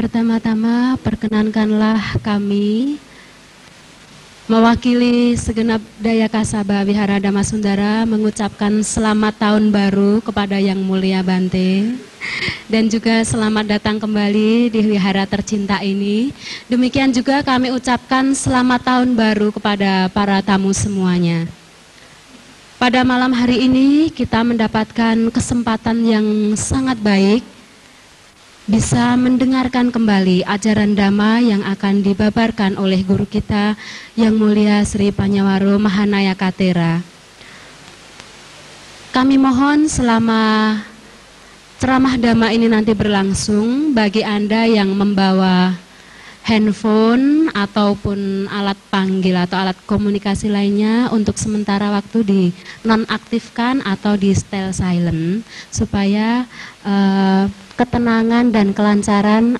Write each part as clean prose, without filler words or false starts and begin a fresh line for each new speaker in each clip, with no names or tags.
Pertama-tama perkenankanlah kami mewakili segenap Daya Kasaba Wihara Dhammasundara mengucapkan selamat tahun baru kepada Yang Mulia Bante dan juga selamat datang kembali di wihara tercinta ini. Demikian juga kami ucapkan selamat tahun baru kepada para tamu semuanya. Pada malam hari ini kita mendapatkan kesempatan yang sangat baik bisa mendengarkan kembali ajaran Dhamma yang akan dibabarkan oleh guru kita Yang Mulia Sri Panyawaro Mahanaya Katera. Kami mohon selama ceramah Dhamma ini nanti berlangsung, bagi Anda yang membawa handphone ataupun alat panggil atau alat komunikasi lainnya untuk sementara waktu di nonaktifkan atau di stay silent supaya ketenangan dan kelancaran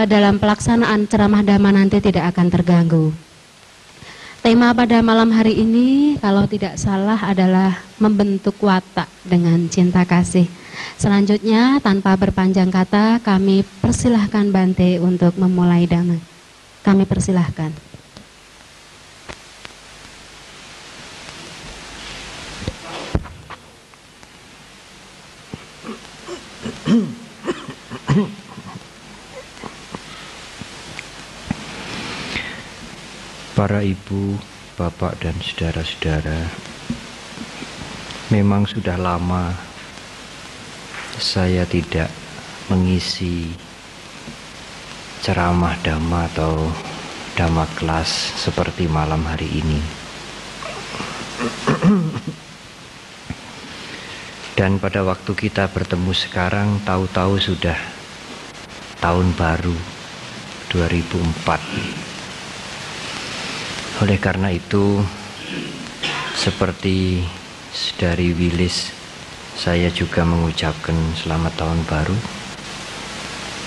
dalam pelaksanaan ceramah Dhamma nanti tidak akan terganggu. Tema pada malam hari ini kalau tidak salah adalah membentuk watak dengan cinta kasih. Selanjutnya tanpa berpanjang kata kami persilahkan Bante untuk memulai Dhamma. Kami persilahkan.
Para ibu, bapak dan saudara-saudara, memang sudah lama saya tidak mengisi ceramah Dhamma atau Dhamma kelas seperti malam hari ini. Dan pada waktu kita bertemu sekarang, tahu-tahu sudah tahun baru 2004. Oleh karena itu, seperti dari Wilis, saya juga mengucapkan selamat tahun baru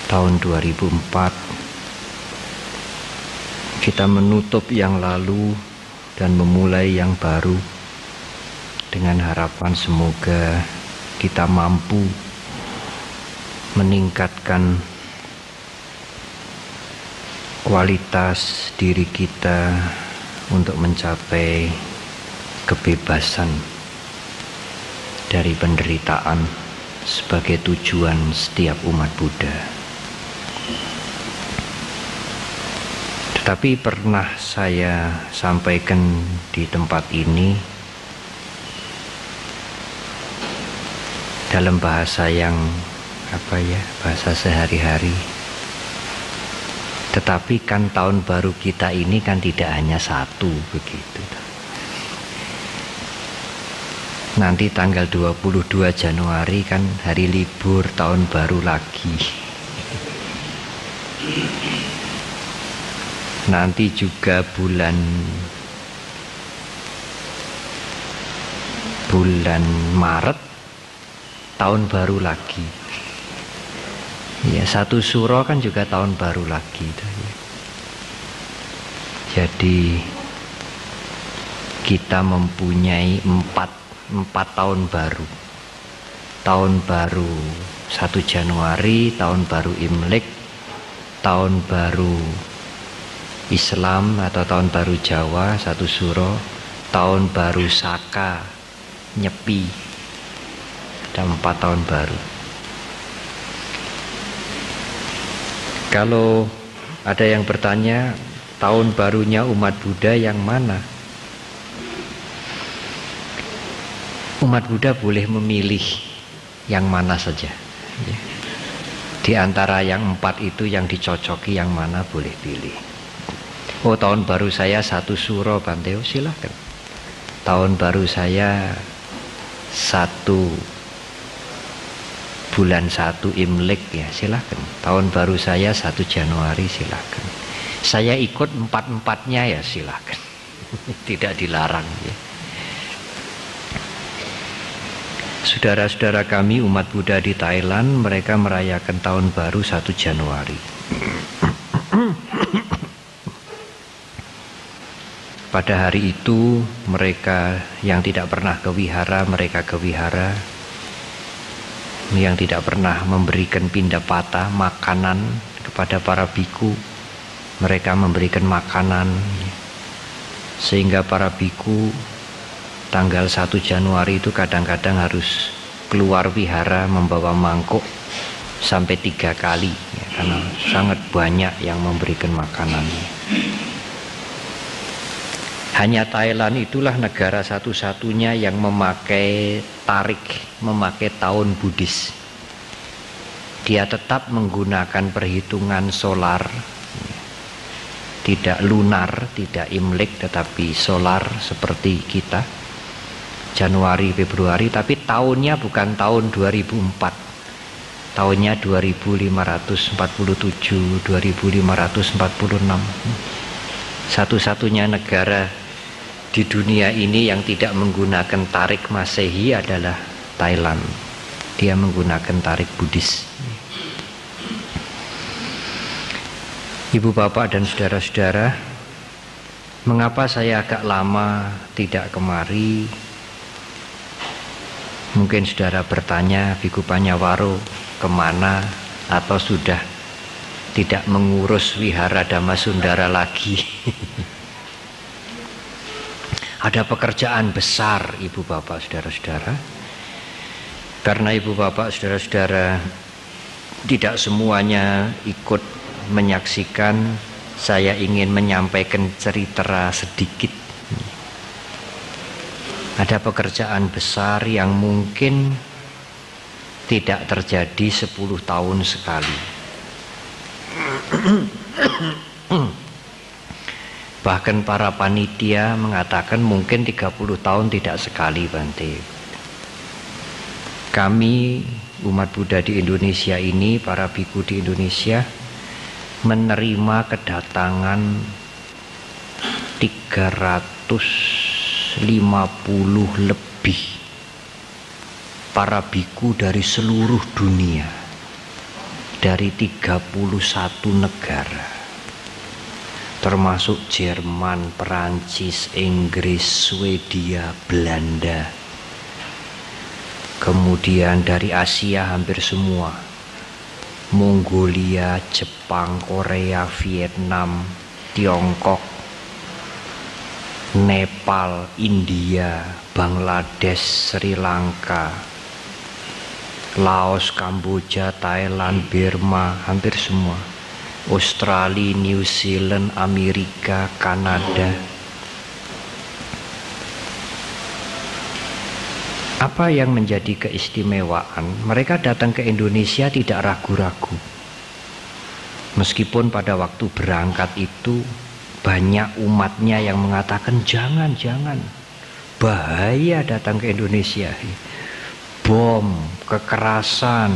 tahun 2004. Kita menutup yang lalu dan memulai yang baru dengan harapan semoga kita mampu meningkatkan kualitas diri kita untuk mencapai kebebasan dari penderitaan sebagai tujuan setiap umat Buddha. Tetapi pernah saya sampaikan di tempat ini dalam bahasa yang bahasa sehari-hari. Tetapi kan tahun baru kita ini kan tidak hanya satu begitu. Nanti tanggal 22 Januari kan hari libur tahun baru lagi. Nanti juga bulan Maret tahun baru lagi. Ya, 1 Suro kan juga tahun baru lagi. Jadi kita mempunyai empat tahun baru. Tahun baru 1 Januari, tahun baru Imlek, tahun baru Islam atau tahun baru Jawa 1 Suro, tahun baru Saka, Nyepi. Ada 4 tahun baru. Kalau ada yang bertanya, tahun barunya umat Buddha yang mana? Umat Buddha boleh memilih yang mana saja. Di antara yang 4 itu yang dicocoki yang mana boleh pilih. Oh, tahun baru saya 1 Suro Bante, silahkan. Tahun baru saya 1 bulan 1 Imlek, ya silahkan. Tahun baru saya 1 Januari, silahkan. Saya ikut 4-4-nya, ya silahkan. Tidak dilarang, ya. Saudara-saudara kami umat Buddha di Thailand, mereka merayakan tahun baru 1 Januari. Pada hari itu mereka yang tidak pernah ke wihara, mereka ke wihara. yang tidak pernah memberikan pindapata, makanan kepada para biku. Mereka memberikan makanan, sehingga para biku tanggal 1 Januari itu kadang-kadang harus keluar wihara membawa mangkuk sampai 3 kali, ya, karena sangat banyak yang memberikan makanan. Hanya Thailand itulah negara satu-satunya yang memakai tarik, memakai tahun Buddhis. Dia tetap menggunakan perhitungan solar, tidak lunar, tidak Imlek, tetapi solar seperti kita, Januari, Februari, tapi tahunnya bukan tahun 2004, tahunnya 2547, 2546. Satu-satunya negara di dunia ini yang tidak menggunakan tarik Masehi adalah Thailand. Dia menggunakan tarik Buddhis. Ibu bapak dan saudara-saudara, mengapa saya agak lama tidak kemari? Mungkin saudara bertanya, Biku Panyawaro kemana, atau sudah tidak mengurus wihara Dhammasundara lagi? Ada pekerjaan besar ibu bapak saudara-saudara. Karena ibu bapak saudara-saudara tidak semuanya ikut menyaksikan, saya ingin menyampaikan cerita sedikit. Ada pekerjaan besar yang mungkin tidak terjadi 10 tahun sekali. Bahkan para panitia mengatakan mungkin 30 tahun tidak sekali, Bante. Kami umat Buddha di Indonesia ini, para biku di Indonesia, menerima kedatangan 350 lebih para biku dari seluruh dunia, dari 31 negara, termasuk Jerman, Perancis, Inggris, Swedia, Belanda, kemudian dari Asia hampir semua, Mongolia, Jepang, Korea, Vietnam, Tiongkok, Nepal, India, Bangladesh, Sri Lanka, Laos, Kamboja, Thailand, Burma, hampir semua, Australia, New Zealand, Amerika, Kanada. Apa yang menjadi keistimewaan? Mereka datang ke Indonesia tidak ragu-ragu. Meskipun pada waktu berangkat itu banyak umatnya yang mengatakan jangan, bahaya datang ke Indonesia. Bom, kekerasan,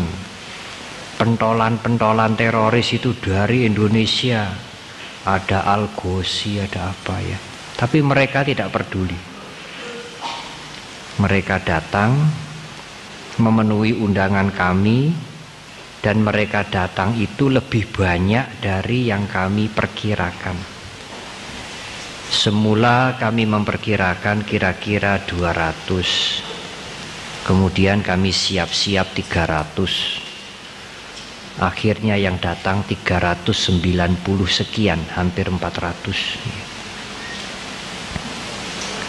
pentolan-pentolan teroris itu dari Indonesia. Ada Al-Ghozi, ada apa ya. Tapi mereka tidak peduli. Mereka datang memenuhi undangan kami, dan mereka datang itu lebih banyak dari yang kami perkirakan. Semula kami memperkirakan kira-kira 200, kemudian kami siap-siap 300. Akhirnya yang datang 390 sekian, hampir 400.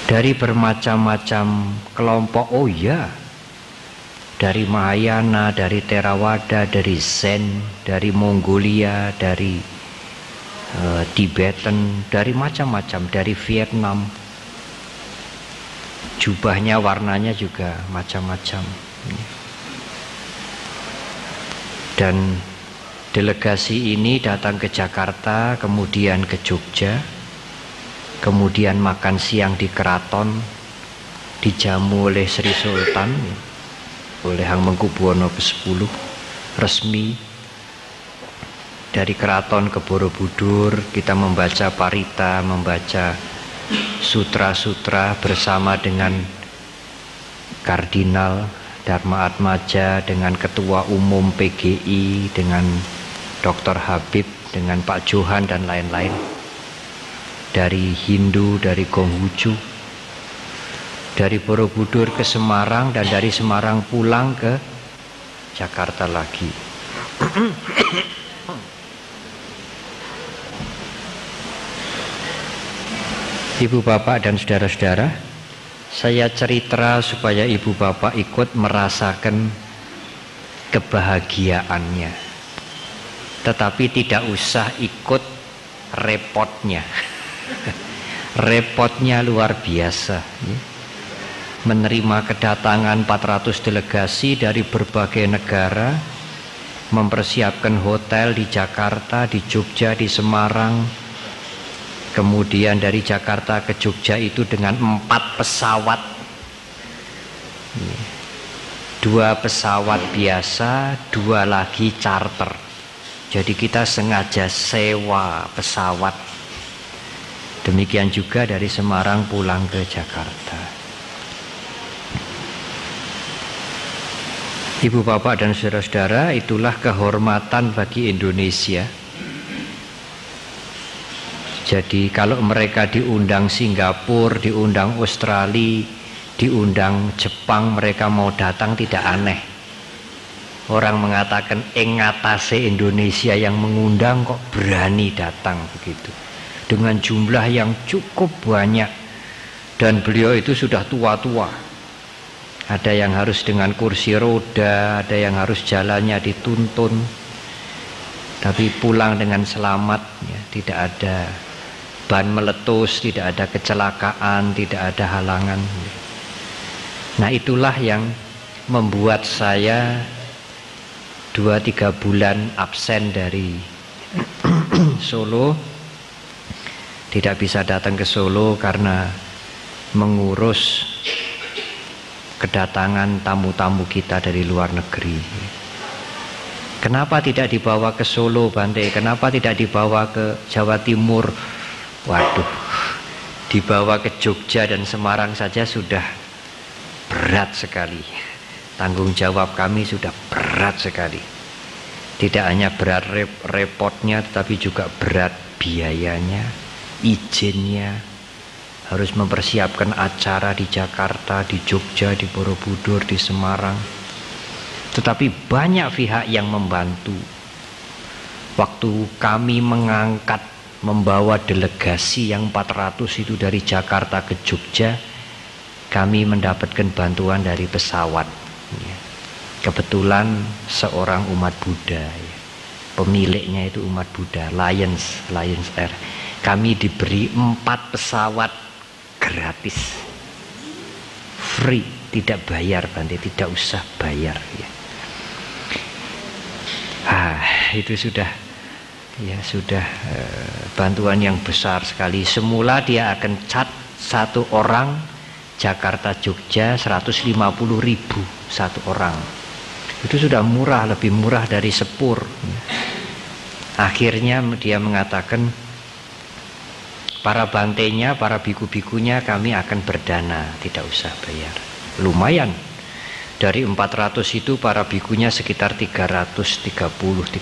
Dari bermacam-macam kelompok, oh ya, dari Mahayana, dari Theravada, dari Zen, dari Mongolia, dari Tibetan, dari macam-macam, dari Vietnam. Jubahnya warnanya juga macam-macam. Dan delegasi ini datang ke Jakarta, kemudian ke Jogja, kemudian makan siang di keraton, dijamu oleh Sri Sultan, oleh Hamengkubuwono ke-10, resmi. Dari keraton ke Borobudur kita membaca parita, membaca sutra-sutra bersama dengan Kardinal Dharma Atmaja, dengan Ketua Umum PGI, dengan Dr. Habib, dengan Pak Johan dan lain-lain. Dari Hindu, dari Konghucu, dari Borobudur ke Semarang, dan dari Semarang pulang ke Jakarta lagi. Ibu bapak dan saudara-saudara, saya cerita supaya ibu bapak ikut merasakan kebahagiaannya, tetapi tidak usah ikut repotnya. Repotnya luar biasa, menerima kedatangan 400 delegasi dari berbagai negara, mempersiapkan hotel di Jakarta, di Jogja, di Semarang, kemudian dari Jakarta ke Jogja itu dengan 4 pesawat, 2 pesawat biasa, 2 lagi charter. Jadi kita sengaja sewa pesawat. Demikian juga dari Semarang pulang ke Jakarta. Ibu bapak dan saudara-saudara, itulah kehormatan bagi Indonesia. Jadi kalau mereka diundang Singapura, diundang Australia, diundang Jepang, mereka mau datang tidak aneh. Orang mengatakan ngatasi Indonesia yang mengundang kok berani datang begitu, dengan jumlah yang cukup banyak, dan beliau itu sudah tua-tua. Ada yang harus dengan kursi roda, ada yang harus jalannya dituntun, tapi pulang dengan selamat, ya, tidak ada ban meletus, tidak ada kecelakaan, tidak ada halangan. Nah, itulah yang membuat saya 2-3 bulan absen dari Solo. Tidak bisa datang ke Solo karena mengurus kedatangan tamu-tamu kita dari luar negeri. Kenapa tidak dibawa ke Solo, Bante? Kenapa tidak dibawa ke Jawa Timur? Waduh, dibawa ke Jogja dan Semarang saja sudah berat sekali. Tanggung jawab kami sudah berat sekali. Tidak hanya berat repotnya, tetapi juga berat biayanya, izinnya. Harus mempersiapkan acara di Jakarta, di Jogja, di Borobudur, di Semarang. Tetapi banyak pihak yang membantu. Waktu kami membawa delegasi yang 400 itu dari Jakarta ke Jogja, kami mendapatkan bantuan dari pesawat. Kebetulan seorang umat Buddha, pemiliknya itu umat Buddha, Lions Air. Kami diberi 4 pesawat gratis, free, tidak bayar, Bante, tidak usah bayar, ya. Itu sudah bantuan yang besar sekali. Semula dia akan cat 1 orang Jakarta Jogja 150.000 1 orang. Itu sudah murah, lebih murah dari sepur. Akhirnya dia mengatakan, para bantenya, para biku-bikunya kami akan berdana, tidak usah bayar. Lumayan. Dari 400 itu para bikunya sekitar 330, 350.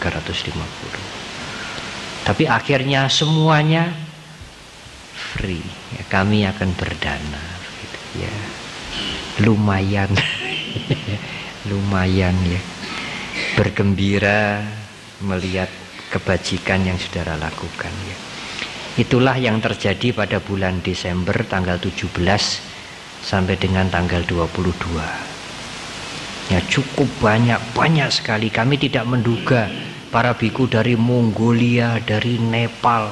Tapi akhirnya semuanya free, ya, kami akan berdana, gitu, ya. Lumayan. Lumayan, ya. Bergembira melihat kebajikan yang saudara lakukan, ya. Itulah yang terjadi pada bulan Desember tanggal 17 sampai dengan tanggal 22. Ya, cukup banyak sekali. Kami tidak menduga para biku dari Mongolia, dari Nepal,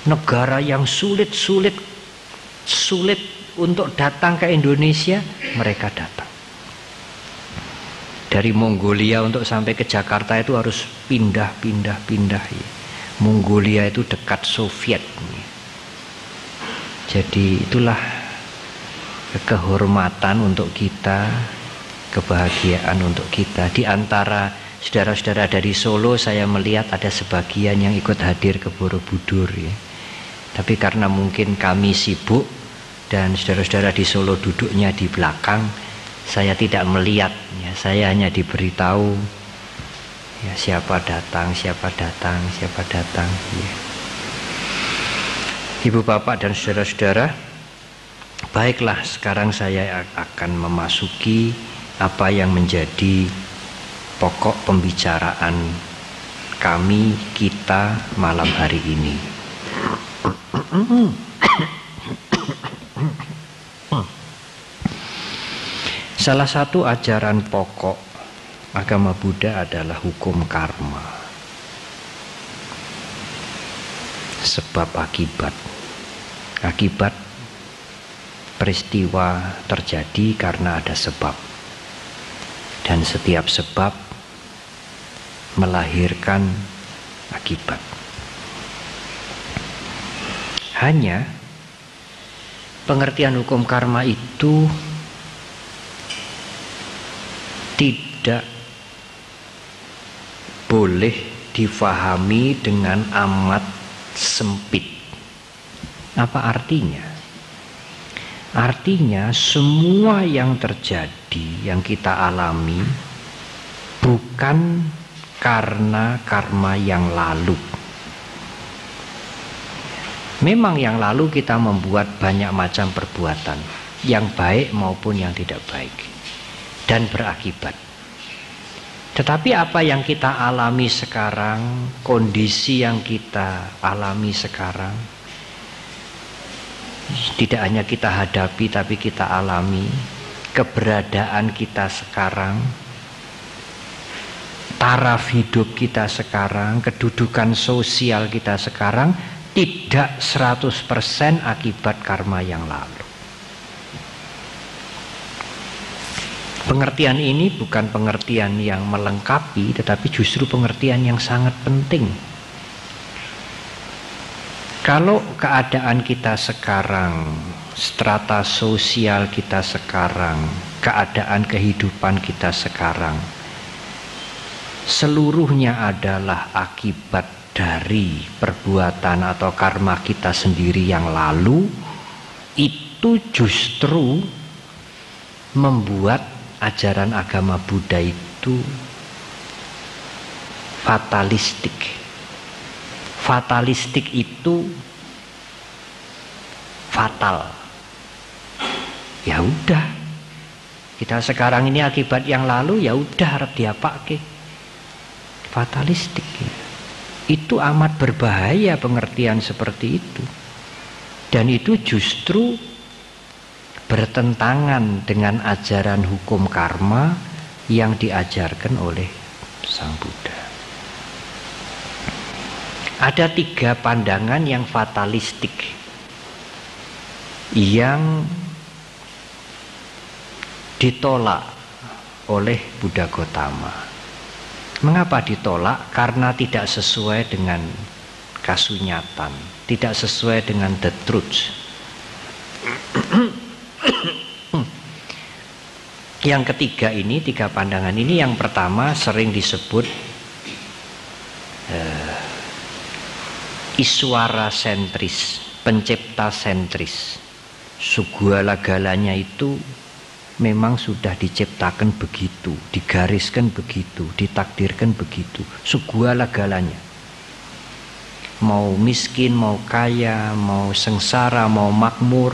negara yang sulit untuk datang ke Indonesia, mereka datang. Dari Mongolia untuk sampai ke Jakarta itu harus pindah. Ya. Mongolia itu dekat Soviet. Jadi itulah kehormatan untuk kita, kebahagiaan untuk kita. Di antara saudara-saudara dari Solo, saya melihat ada sebagian yang ikut hadir ke Borobudur, ya. Tapi karena mungkin kami sibuk dan saudara-saudara di Solo duduknya di belakang, saya tidak melihat, ya. Saya hanya diberitahu, ya, siapa datang, ya. Ibu bapak dan saudara-saudara, baiklah, sekarang saya akan memasuki apa yang menjadi pokok pembicaraan kita malam hari ini. Salah satu ajaran pokok agama Buddha adalah hukum karma. Sebab akibat. Akibat peristiwa terjadi karena ada sebab. Dan setiap sebab melahirkan akibat. Hanya pengertian hukum karma itu tidak boleh difahami dengan amat sempit. Apa artinya? Artinya semua yang terjadi, yang kita alami bukan karena karma yang lalu. Memang yang lalu kita membuat banyak macam perbuatan, yang baik maupun yang tidak baik, dan berakibat. Tetapi apa yang kita alami sekarang, kondisi yang kita alami sekarang, tidak hanya kita hadapi tapi kita alami. Keberadaan kita sekarang, taraf hidup kita sekarang, kedudukan sosial kita sekarang tidak 100% akibat karma yang lalu. Pengertian ini bukan pengertian yang melengkapi, tetapi justru pengertian yang sangat penting. Kalau keadaan kita sekarang, strata sosial kita sekarang, keadaan kehidupan kita sekarang, seluruhnya adalah akibat dari perbuatan atau karma kita sendiri yang lalu, itu justru membuat ajaran agama Buddha itu fatalistik. Fatalistik itu fatal. Ya udah, kita sekarang ini akibat yang lalu, ya udah harap diapake. Fatalistik. Itu amat berbahaya pengertian seperti itu. Dan itu justru bertentangan dengan ajaran hukum karma yang diajarkan oleh Sang Buddha. Ada 3 pandangan yang fatalistik yang ditolak oleh Buddha Gautama. Mengapa ditolak? Karena tidak sesuai dengan kasunyatan, tidak sesuai dengan the truth. Yang ketiga ini, 3 pandangan ini, yang pertama sering disebut Iswara sentris, pencipta sentris. Segala-galanya itu memang sudah diciptakan begitu, digariskan begitu, ditakdirkan begitu. Segala-galanya, mau miskin, mau kaya, mau sengsara, mau makmur,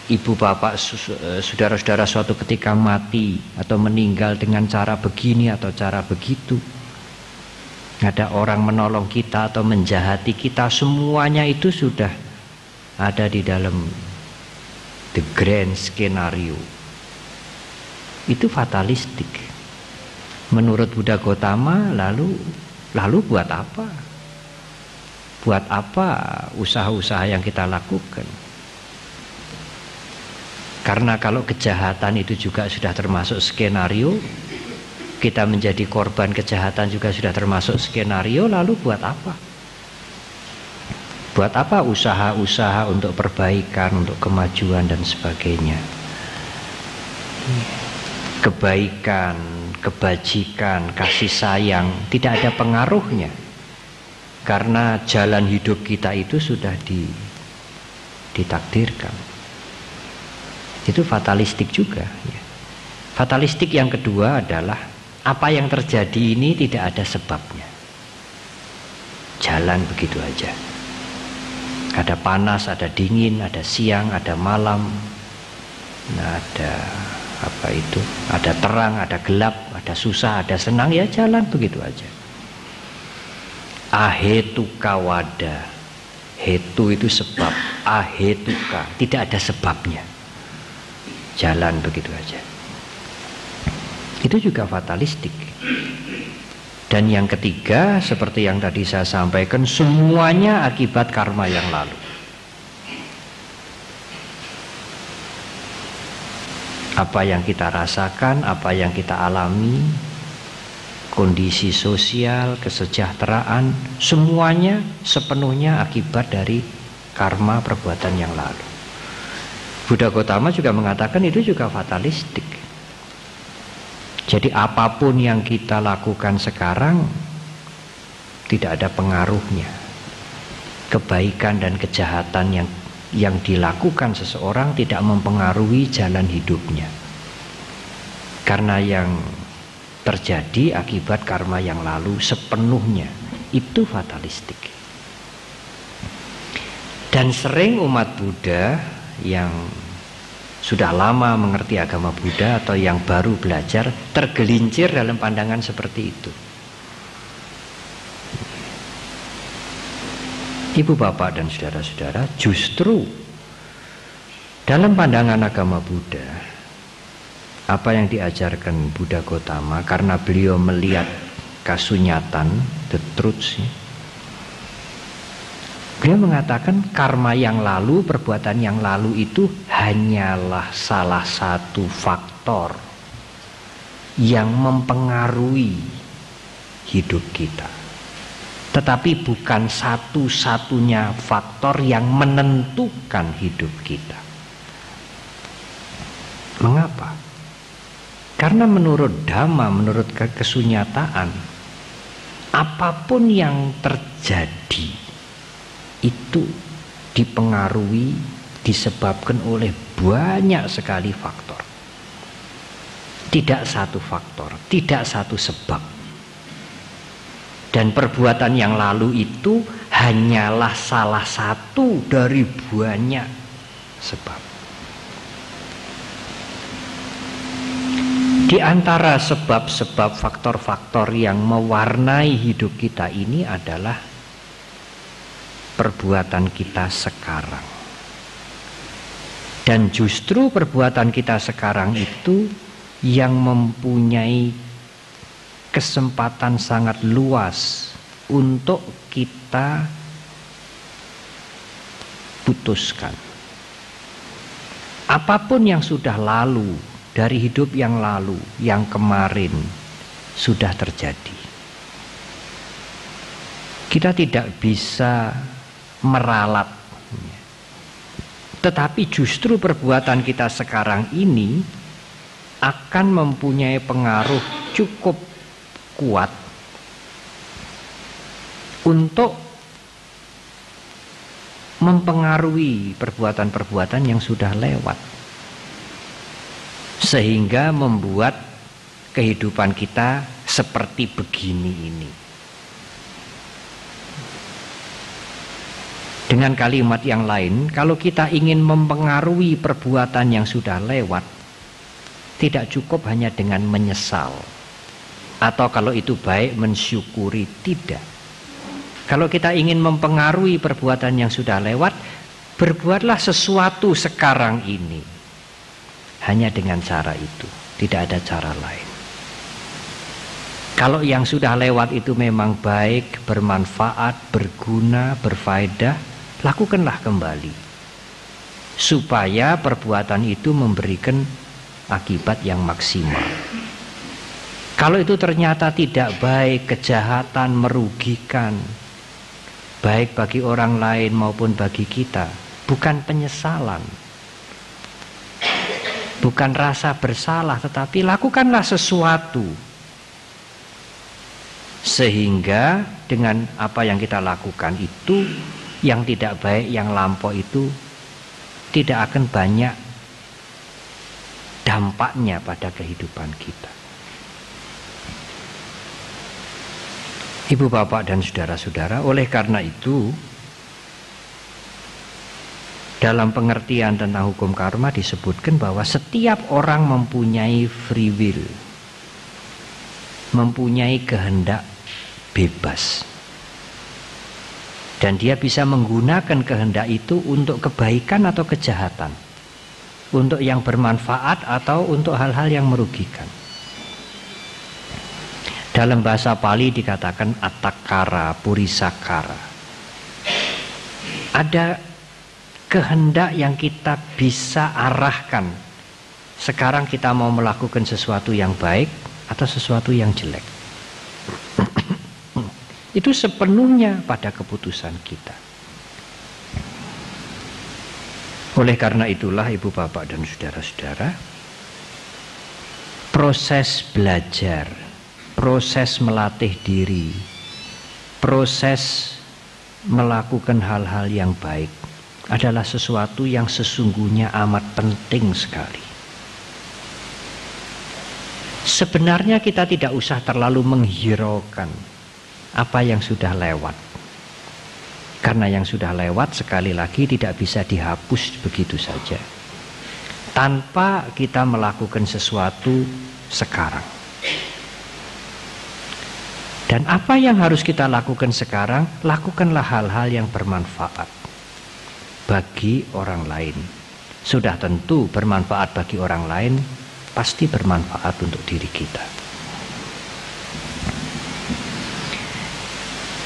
ibu bapak, saudara-saudara suatu ketika mati atau meninggal dengan cara begini atau cara begitu, ada orang menolong kita atau menjahati kita, semuanya itu sudah ada di dalam the grand skenario. Itu fatalistik. Menurut Buddha Gautama, lalu buat apa? Buat apa usaha-usaha yang kita lakukan? Karena kalau kejahatan itu juga sudah termasuk skenario, kita menjadi korban kejahatan juga sudah termasuk skenario, lalu buat apa? Buat apa usaha-usaha untuk perbaikan, untuk kemajuan dan sebagainya? Kebaikan, kebajikan, kasih sayang tidak ada pengaruhnya, karena jalan hidup kita itu sudah ditakdirkan. Itu fatalistik juga ya. Fatalistik yang kedua adalah apa yang terjadi ini tidak ada sebabnya, jalan begitu aja. Ada panas, ada dingin, ada siang, ada malam, ada apa itu, ada terang, ada gelap, ada susah, ada senang, ya jalan begitu aja. Ahetuka wada, hetu itu sebab, ahetuka tidak ada sebabnya, jalan begitu aja. Itu juga fatalistik. Dan yang ketiga, seperti yang tadi saya sampaikan, semuanya akibat karma yang lalu. Apa yang kita rasakan, apa yang kita alami, kondisi sosial, kesejahteraan, semuanya sepenuhnya akibat dari karma perbuatan yang lalu. Buddha Gautama juga mengatakan itu juga fatalistik. Jadi apapun yang kita lakukan sekarang tidak ada pengaruhnya. Kebaikan dan kejahatan yang dilakukan seseorang tidak mempengaruhi jalan hidupnya. Karena yang terjadi akibat karma yang lalu sepenuhnya itu fatalistik. Dan sering umat Buddha yang sudah lama mengerti agama Buddha atau yang baru belajar tergelincir dalam pandangan seperti itu. Ibu bapak dan saudara-saudara, justru dalam pandangan agama Buddha, apa yang diajarkan Buddha Gautama, karena beliau melihat kasunyatan, the truth, beliau mengatakan karma yang lalu, perbuatan yang lalu itu hanyalah salah satu faktor yang mempengaruhi hidup kita. Tetapi bukan satu-satunya faktor yang menentukan hidup kita. Mengapa? Karena menurut Dhamma, menurut kesunyataan, apapun yang terjadi itu dipengaruhi, disebabkan oleh banyak sekali faktor. Tidak satu faktor, tidak satu sebab. Dan perbuatan yang lalu itu hanyalah salah satu dari banyak sebab. Di antara sebab-sebab faktor-faktor yang mewarnai hidup kita ini adalah perbuatan kita sekarang. Dan justru perbuatan kita sekarang itu yang mempunyai kesempatan sangat luas untuk kita putuskan. Apapun yang sudah lalu dari hidup yang lalu, yang kemarin sudah terjadi, kita tidak bisa meralat. Tetapi justru perbuatan kita sekarang ini akan mempunyai pengaruh cukup kuat untuk mempengaruhi perbuatan-perbuatan yang sudah lewat, sehingga membuat kehidupan kita seperti begini ini. Dengan kalimat yang lain, kalau kita ingin mempengaruhi perbuatan yang sudah lewat, tidak cukup hanya dengan menyesal, atau kalau itu baik mensyukuri, tidak. Kalau kita ingin mempengaruhi perbuatan yang sudah lewat, berbuatlah sesuatu sekarang ini. Hanya dengan cara itu, tidak ada cara lain. Kalau yang sudah lewat itu memang baik, bermanfaat, berguna, berfaedah, lakukanlah kembali, supaya perbuatan itu memberikan akibat yang maksimal. Kalau itu ternyata tidak baik, kejahatan, merugikan, baik bagi orang lain maupun bagi kita, bukan penyesalan, bukan rasa bersalah, tetapi lakukanlah sesuatu sehingga dengan apa yang kita lakukan itu, yang tidak baik, yang lampau itu tidak akan banyak dampaknya pada kehidupan kita. Ibu bapak dan saudara-saudara, oleh karena itu Dalam pengertian tentang hukum karma disebutkan bahwa setiap orang mempunyai free will, mempunyai kehendak bebas, dan dia bisa menggunakan kehendak itu untuk kebaikan atau kejahatan, untuk yang bermanfaat atau untuk hal-hal yang merugikan. Dalam bahasa Pali dikatakan atakara, purisakara. Ada kehendak yang kita bisa arahkan. Sekarang kita mau melakukan sesuatu yang baik atau sesuatu yang jelek. Itu sepenuhnya pada keputusan kita. Oleh karena itulah ibu bapak dan saudara-saudara, proses belajar, proses melatih diri, proses melakukan hal-hal yang baik adalah sesuatu yang sesungguhnya amat penting sekali. Sebenarnya kita tidak usah terlalu menghiraukan apa yang sudah lewat, karena yang sudah lewat sekali lagi tidak bisa dihapus begitu saja tanpa kita melakukan sesuatu sekarang. Dan apa yang harus kita lakukan sekarang? Lakukanlah hal-hal yang bermanfaat bagi orang lain. Sudah tentu bermanfaat bagi orang lain, pasti bermanfaat untuk diri kita.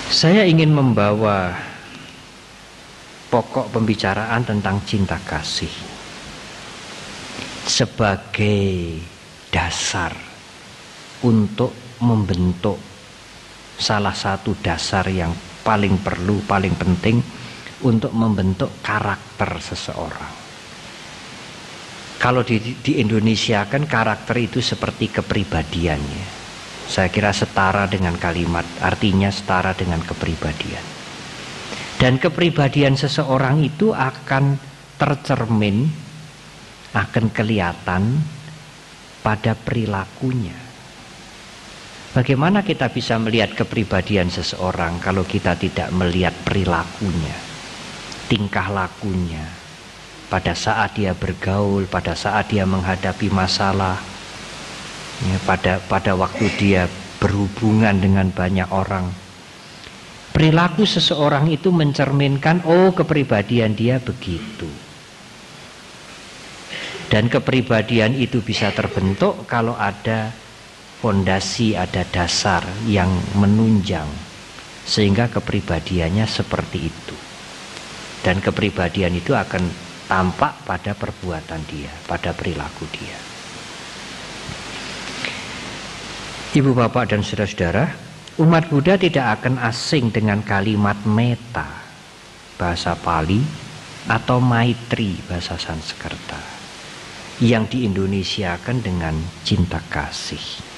Saya ingin membawa pokok pembicaraan tentang cinta kasih sebagai dasar untuk membentuk salah satu dasar yang paling perlu, paling penting untuk membentuk karakter seseorang. Kalau di Indonesia kan karakter itu seperti kepribadiannya. Saya kira setara dengan kalimat, artinya setara dengan kepribadian. Dan kepribadian seseorang itu akan tercermin, akan kelihatan pada perilakunya. Bagaimana kita bisa melihat kepribadian seseorang kalau kita tidak melihat perilakunya, tingkah lakunya, pada saat dia bergaul, pada saat dia menghadapi masalah, ya, pada waktu dia berhubungan dengan banyak orang. Perilaku seseorang itu mencerminkan, oh kepribadian dia begitu. Dan kepribadian itu bisa terbentuk kalau ada fondasi, ada dasar yang menunjang sehingga kepribadiannya seperti itu. Dan kepribadian itu akan tampak pada perbuatan dia, pada perilaku dia. Ibu bapak dan saudara-saudara, umat Buddha tidak akan asing dengan kalimat metta bahasa Pali atau maitri bahasa Sanskerta yang diindonesiakan dengan cinta kasih.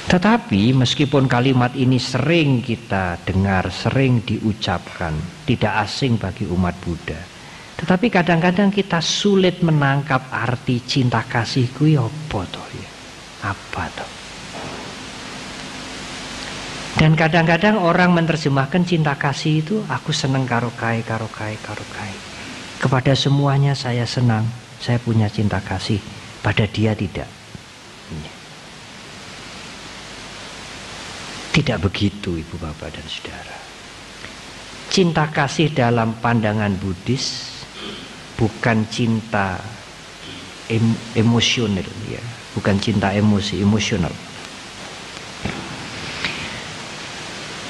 Tetapi meskipun kalimat ini sering kita dengar, sering diucapkan, tidak asing bagi umat Buddha, tetapi kadang-kadang kita sulit menangkap arti cinta kasih kuwi apa toh ya? Apa toh? Dan kadang-kadang orang menerjemahkan cinta kasih itu, aku senang karo kai. Kepada semuanya saya senang, saya punya cinta kasih, pada dia tidak. Tidak begitu ibu bapak dan saudara. Cinta kasih dalam pandangan Buddhis bukan cinta emosional, ya, bukan cinta emosi, emosional.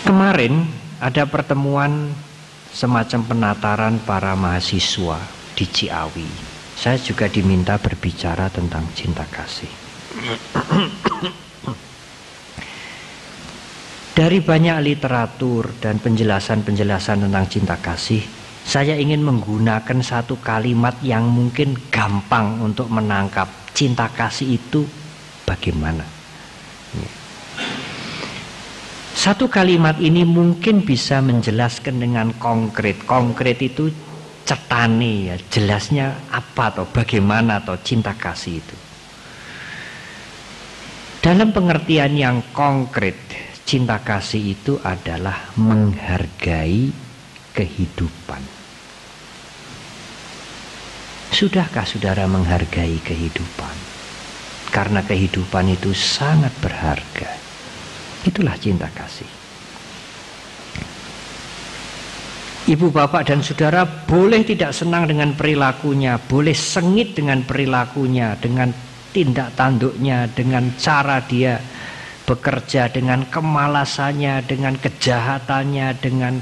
Kemarin ada pertemuan semacam penataran para mahasiswa di Ciawi. Saya juga diminta berbicara tentang cinta kasih. Dari banyak literatur dan penjelasan-penjelasan tentang cinta kasih, saya ingin menggunakan satu kalimat yang mungkin gampang untuk menangkap cinta kasih itu bagaimana. Satu kalimat ini mungkin bisa menjelaskan dengan konkret. Konkret itu cetane ya, jelasnya apa atau bagaimana atau cinta kasih itu. Dalam pengertian yang konkret, cinta kasih itu adalah menghargai kehidupan. Sudahkah saudara menghargai kehidupan? Karena kehidupan itu sangat berharga. Itulah cinta kasih. Ibu, bapak, dan saudara boleh tidak senang dengan perilakunya, boleh sengit dengan perilakunya, dengan tindak tanduknya, dengan cara dia bekerja, dengan kemalasannya, dengan kejahatannya, dengan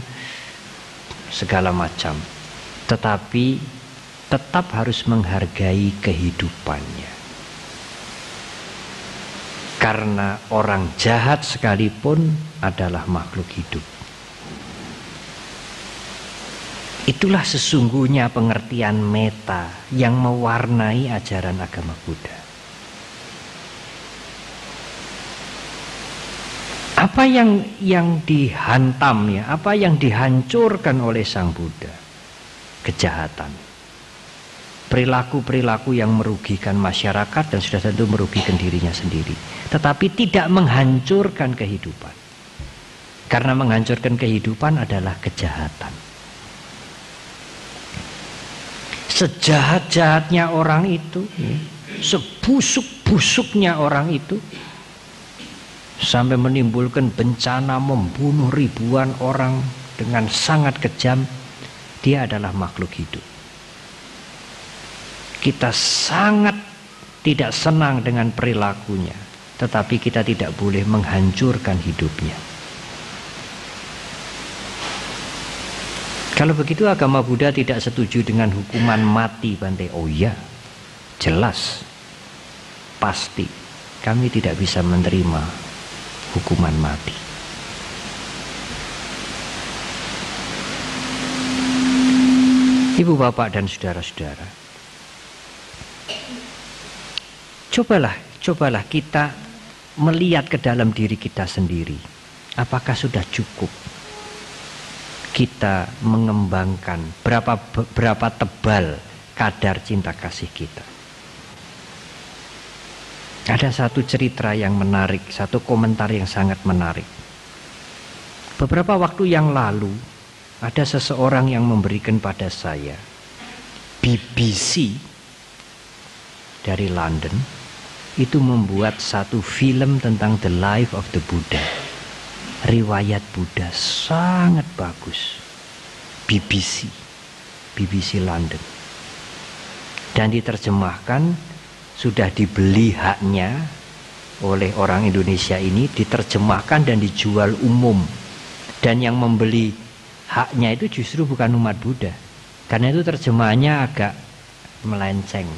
segala macam. Tetapi tetap harus menghargai kehidupannya. Karena orang jahat sekalipun adalah makhluk hidup. Itulah sesungguhnya pengertian meta yang mewarnai ajaran agama Buddha. Apa yang dihantam ya, apa yang dihancurkan oleh Sang Buddha? Kejahatan. Perilaku-perilaku yang merugikan masyarakat dan sudah tentu merugikan dirinya sendiri. Tetapi tidak menghancurkan kehidupan. Karena menghancurkan kehidupan adalah kejahatan. Sejahat-jahatnya orang itu, sebusuk-busuknya orang itu, sampai menimbulkan bencana, membunuh ribuan orang dengan sangat kejam, dia adalah makhluk hidup. Kita sangat tidak senang dengan perilakunya, tetapi kita tidak boleh menghancurkan hidupnya. Kalau begitu agama Buddha tidak setuju dengan hukuman mati, Bante. Oh iya, jelas, pasti kami tidak bisa menerima hukuman mati. Ibu, bapak, dan saudara-saudara, cobalah kita melihat ke dalam diri kita sendiri. Apakah sudah cukup kita mengembangkan berapa tebal kadar cinta kasih kita? Ada satu cerita yang menarik, satu komentar yang sangat menarik. Beberapa waktu yang lalu ada seseorang yang memberikan pada saya BBC dari London itu membuat satu film tentang the life of the Buddha. Riwayat Buddha sangat bagus. BBC London. Dan diterjemahkan, sudah dibeli haknya oleh orang Indonesia ini, diterjemahkan dan dijual umum. Dan yang membeli haknya itu justru bukan umat Buddha. Karena itu terjemahannya agak melenceng.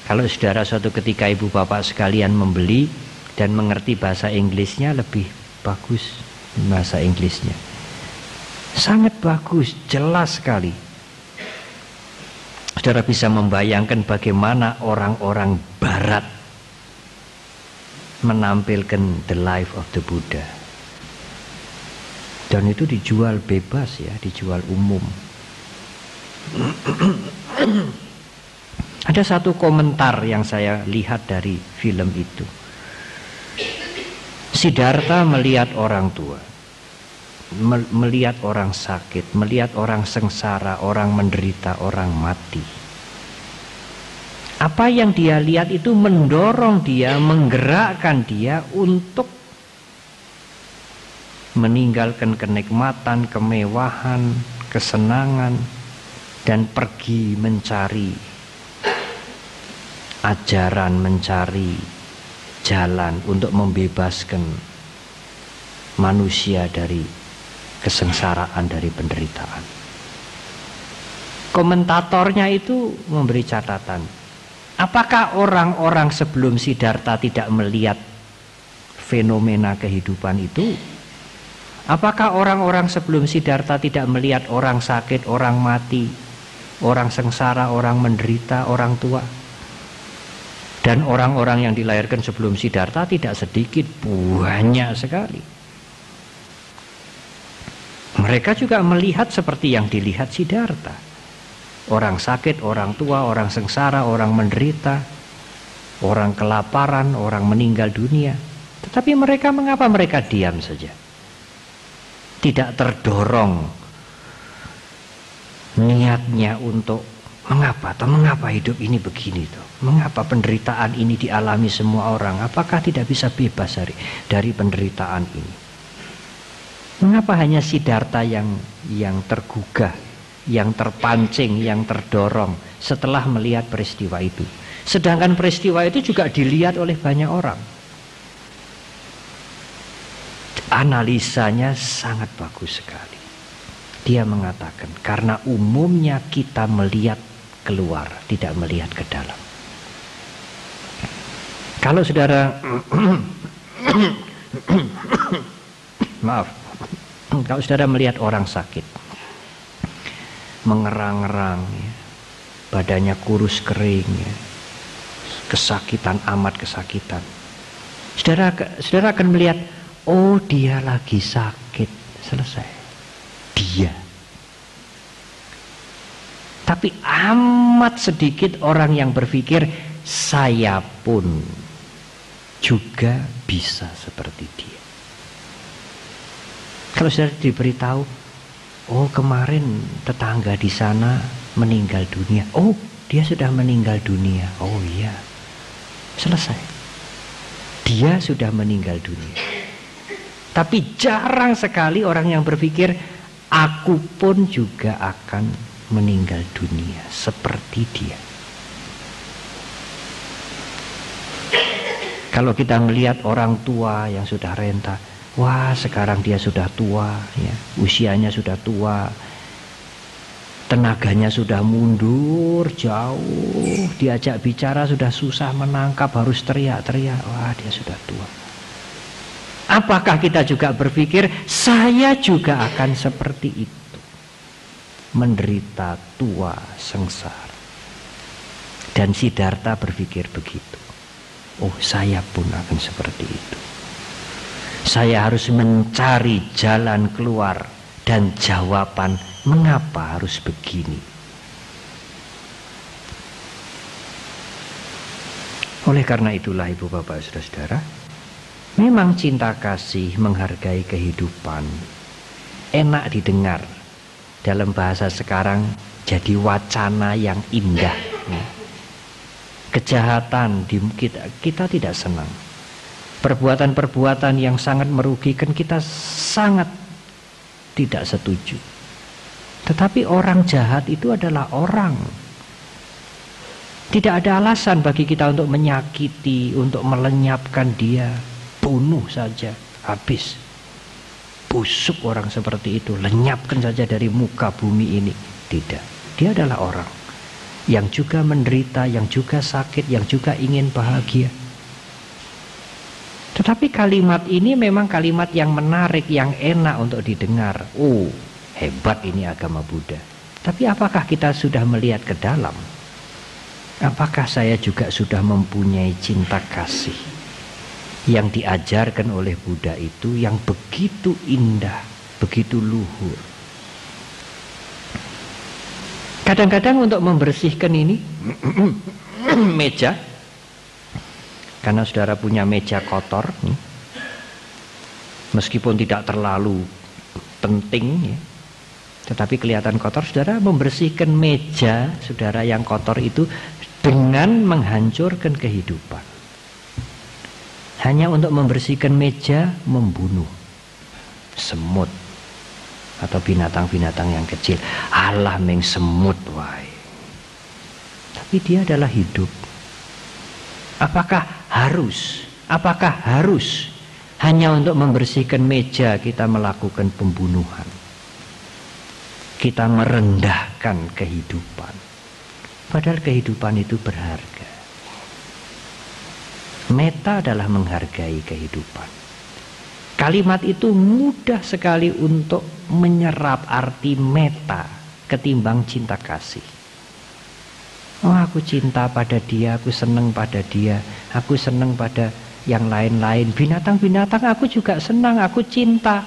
Kalau saudara suatu ketika ibu bapak sekalian membeli dan mengerti bahasa Inggrisnya, lebih bagus bahasa Inggrisnya. Sangat bagus, jelas sekali. Saudara bisa membayangkan bagaimana orang-orang barat menampilkan the life of the Buddha. Dan itu dijual bebas ya, dijual umum. Ada satu komentar yang saya lihat dari film itu. Siddhartha melihat orang tua, melihat orang sakit, melihat orang sengsara, orang menderita, orang mati. Apa yang dia lihat itu mendorong dia, menggerakkan dia untuk meninggalkan kenikmatan, kemewahan, kesenangan, dan pergi mencari ajaran, mencari jalan untuk membebaskan manusia dari kesengsaraan, dari penderitaan. Komentatornya itu memberi catatan, apakah orang-orang sebelum Siddhartha tidak melihat fenomena kehidupan itu? Apakah orang-orang sebelum Siddhartha tidak melihat orang sakit, orang mati, orang sengsara, orang menderita, orang tua? Dan orang-orang yang dilahirkan sebelum Siddhartha tidak sedikit, banyak sekali. Mereka juga melihat seperti yang dilihat Siddhartha. Orang sakit, orang tua, orang sengsara, orang menderita, orang kelaparan, orang meninggal dunia. Tetapi mereka, mengapa mereka diam saja? Tidak terdorong niatnya untuk Mengapa hidup ini begini toh? Mengapa penderitaan ini dialami semua orang? Apakah tidak bisa bebas dari penderitaan ini? Mengapa hanya Siddhartha yang tergugah, yang terpancing, yang terdorong setelah melihat peristiwa itu? Sedangkan peristiwa itu juga dilihat oleh banyak orang. Analisanya sangat bagus sekali. Dia mengatakan, karena umumnya kita melihat keluar, tidak melihat ke dalam. Kalau saudara maaf, kalau saudara melihat orang sakit, mengerang-erang, ya, badannya kurus kering, ya, kesakitan, amat kesakitan, saudara akan melihat, oh dia lagi sakit, selesai, dia. Tapi amat sedikit orang yang berpikir saya pun juga bisa seperti dia. Kalau sudah diberitahu, oh kemarin tetangga di sana meninggal dunia, oh dia sudah meninggal dunia, oh iya, selesai, dia sudah meninggal dunia. Tapi jarang sekali orang yang berpikir aku pun juga akan meninggal dunia seperti dia. Kalau kita melihat orang tua yang sudah renta, wah sekarang dia sudah tua, ya, usianya sudah tua, tenaganya sudah mundur jauh, diajak bicara sudah susah menangkap, harus teriak-teriak, wah dia sudah tua. Apakah kita juga berpikir saya juga akan seperti itu, menderita tua sengsara? Dan Siddhartha berpikir begitu. Oh saya pun akan seperti itu. Saya harus mencari jalan keluar dan jawaban mengapa harus begini. Oleh karena itulah ibu bapak saudara-saudara, memang cinta kasih, menghargai kehidupan enak didengar. Dalam bahasa sekarang jadi wacana yang indah. Kejahatan kita tidak senang. Perbuatan-perbuatan yang sangat merugikan kita sangat tidak setuju. Tetapi orang jahat itu adalah orang. Tidak ada alasan bagi kita untuk menyakiti, untuk melenyapkan dia. Bunuh saja, habis. Busuk orang seperti itu, lenyapkan saja dari muka bumi ini. Tidak, dia adalah orang yang juga menderita, yang juga sakit, yang juga ingin bahagia. Tetapi kalimat ini memang kalimat yang menarik, yang enak untuk didengar. Oh, hebat ini agama Buddha. Tapi apakah kita sudah melihat ke dalam? Apakah saya juga sudah mempunyai cinta kasih yang diajarkan oleh Buddha itu, yang begitu indah, begitu luhur? Kadang-kadang untuk membersihkan ini meja, karena saudara punya meja kotor, meskipun tidak terlalu penting, ya, tetapi kelihatan kotor, saudara membersihkan meja saudara yang kotor itu dengan menghancurkan kehidupan. Hanya untuk membersihkan meja, membunuh semut atau binatang-binatang yang kecil. Alah meng semut wae. Tapi dia adalah hidup. Apakah harus hanya untuk membersihkan meja kita melakukan pembunuhan? Kita merendahkan kehidupan. Padahal kehidupan itu berharga. Metta adalah menghargai kehidupan. Kalimat itu mudah sekali untuk menyerap arti metta ketimbang cinta kasih. Oh, aku cinta pada dia, aku senang pada dia, aku senang pada yang lain-lain. Binatang-binatang aku juga senang, aku cinta.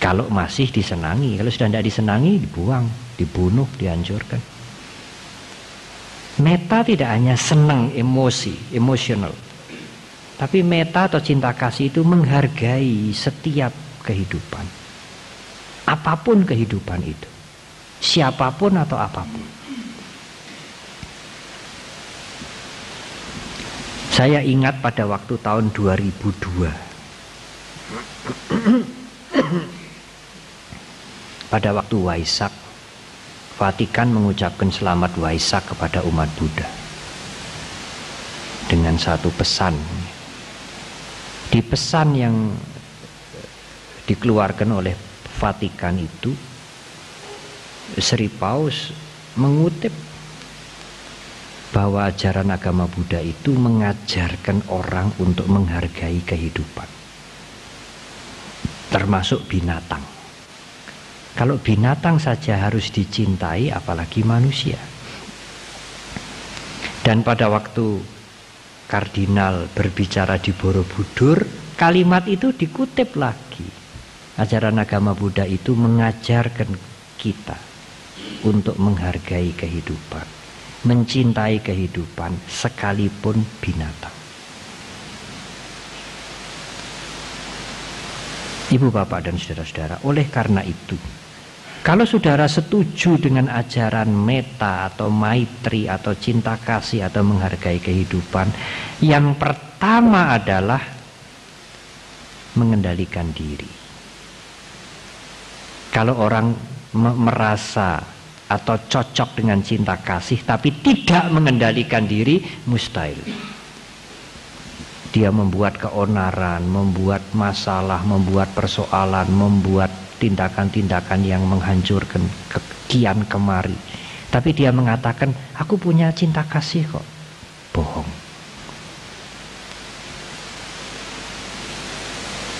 Kalau masih disenangi, kalau sudah tidak disenangi, dibuang, dibunuh, dihancurkan. Metta tidak hanya senang, emosi, emosional. Tapi metta atau cinta kasih itu menghargai setiap kehidupan. Apapun kehidupan itu. siapapun atau apapun. Saya ingat pada waktu tahun 2002, pada waktu Waisak, Vatikan mengucapkan selamat Waisak kepada umat Buddha dengan satu pesan. Di pesan yang dikeluarkan oleh Vatikan itu, Sri Paus mengutip bahwa ajaran agama Buddha itu mengajarkan orang untuk menghargai kehidupan, termasuk binatang. Kalau binatang saja harus dicintai, apalagi manusia. Dan pada waktu Kardinal berbicara di Borobudur, kalimat itu dikutip lagi. Ajaran agama Buddha itu mengajarkan kita untuk menghargai kehidupan, mencintai kehidupan sekalipun binatang. Ibu, bapak, dan saudara-saudara, oleh karena itu, kalau saudara setuju dengan ajaran metta atau maitri atau cinta kasih atau menghargai kehidupan, yang pertama adalah mengendalikan diri. Kalau orang merasa atau cocok dengan cinta kasih tapi tidak mengendalikan diri, mustahil. Dia membuat keonaran, membuat masalah, membuat persoalan, membuat tindakan-tindakan yang menghancurkan kian kemari. Tapi dia mengatakan, aku punya cinta kasih kok. Bohong.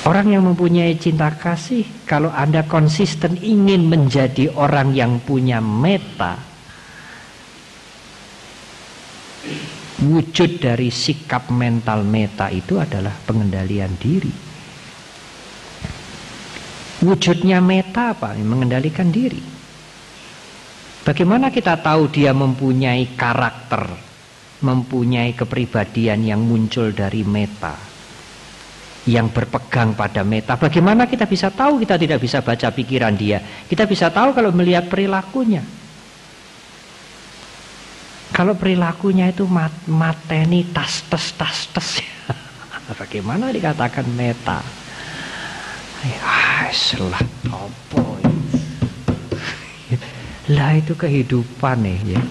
Orang yang mempunyai cinta kasih, kalau Anda konsisten ingin menjadi orang yang punya metta, wujud dari sikap mental metta itu adalah pengendalian diri. Wujudnya metta apa? Mengendalikan diri. Bagaimana kita tahu dia mempunyai karakter, mempunyai kepribadian yang muncul dari metta, yang berpegang pada metta? Bagaimana kita bisa tahu? Kita tidak bisa baca pikiran dia. Kita bisa tahu kalau melihat perilakunya. Kalau perilakunya itu mateni tas. Bagaimana dikatakan metta? Salah apa? Lah itu kehidupan ya.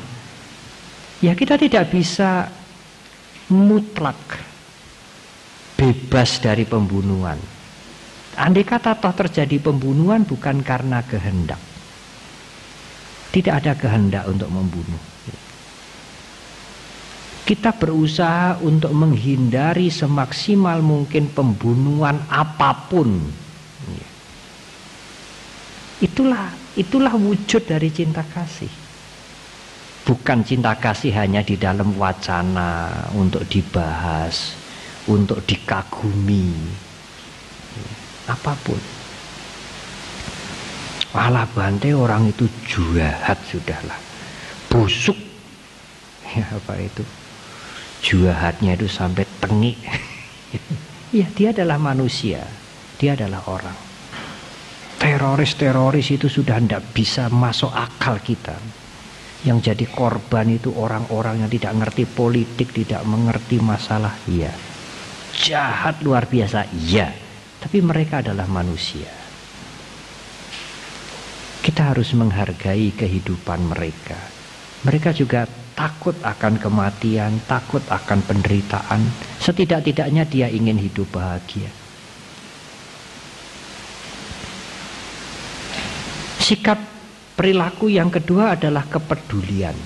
Ya kita tidak bisa mutlak bebas dari pembunuhan. Andai kata toh terjadi pembunuhan bukan karena kehendak. Tidak ada kehendak untuk membunuh. Kita berusaha untuk menghindari semaksimal mungkin pembunuhan apapun. Itulah wujud dari cinta kasih. Bukan cinta kasih hanya di dalam wacana untuk dibahas, untuk dikagumi, apapun. Alah Bante, orang itu jahat sudahlah, busuk. Ya apa itu? Jahatnya itu sampai tengik. Ya dia adalah manusia, dia adalah orang. Teroris itu sudah tidak bisa masuk akal kita. Yang jadi korban itu orang-orang yang tidak ngerti politik, tidak mengerti masalah. Iya, jahat luar biasa, iya. Tapi mereka adalah manusia. Kita harus menghargai kehidupan mereka. Mereka juga takut akan kematian, takut akan penderitaan. Setidak-tidaknya dia ingin hidup bahagia. Sikap perilaku yang kedua adalah kepedulian.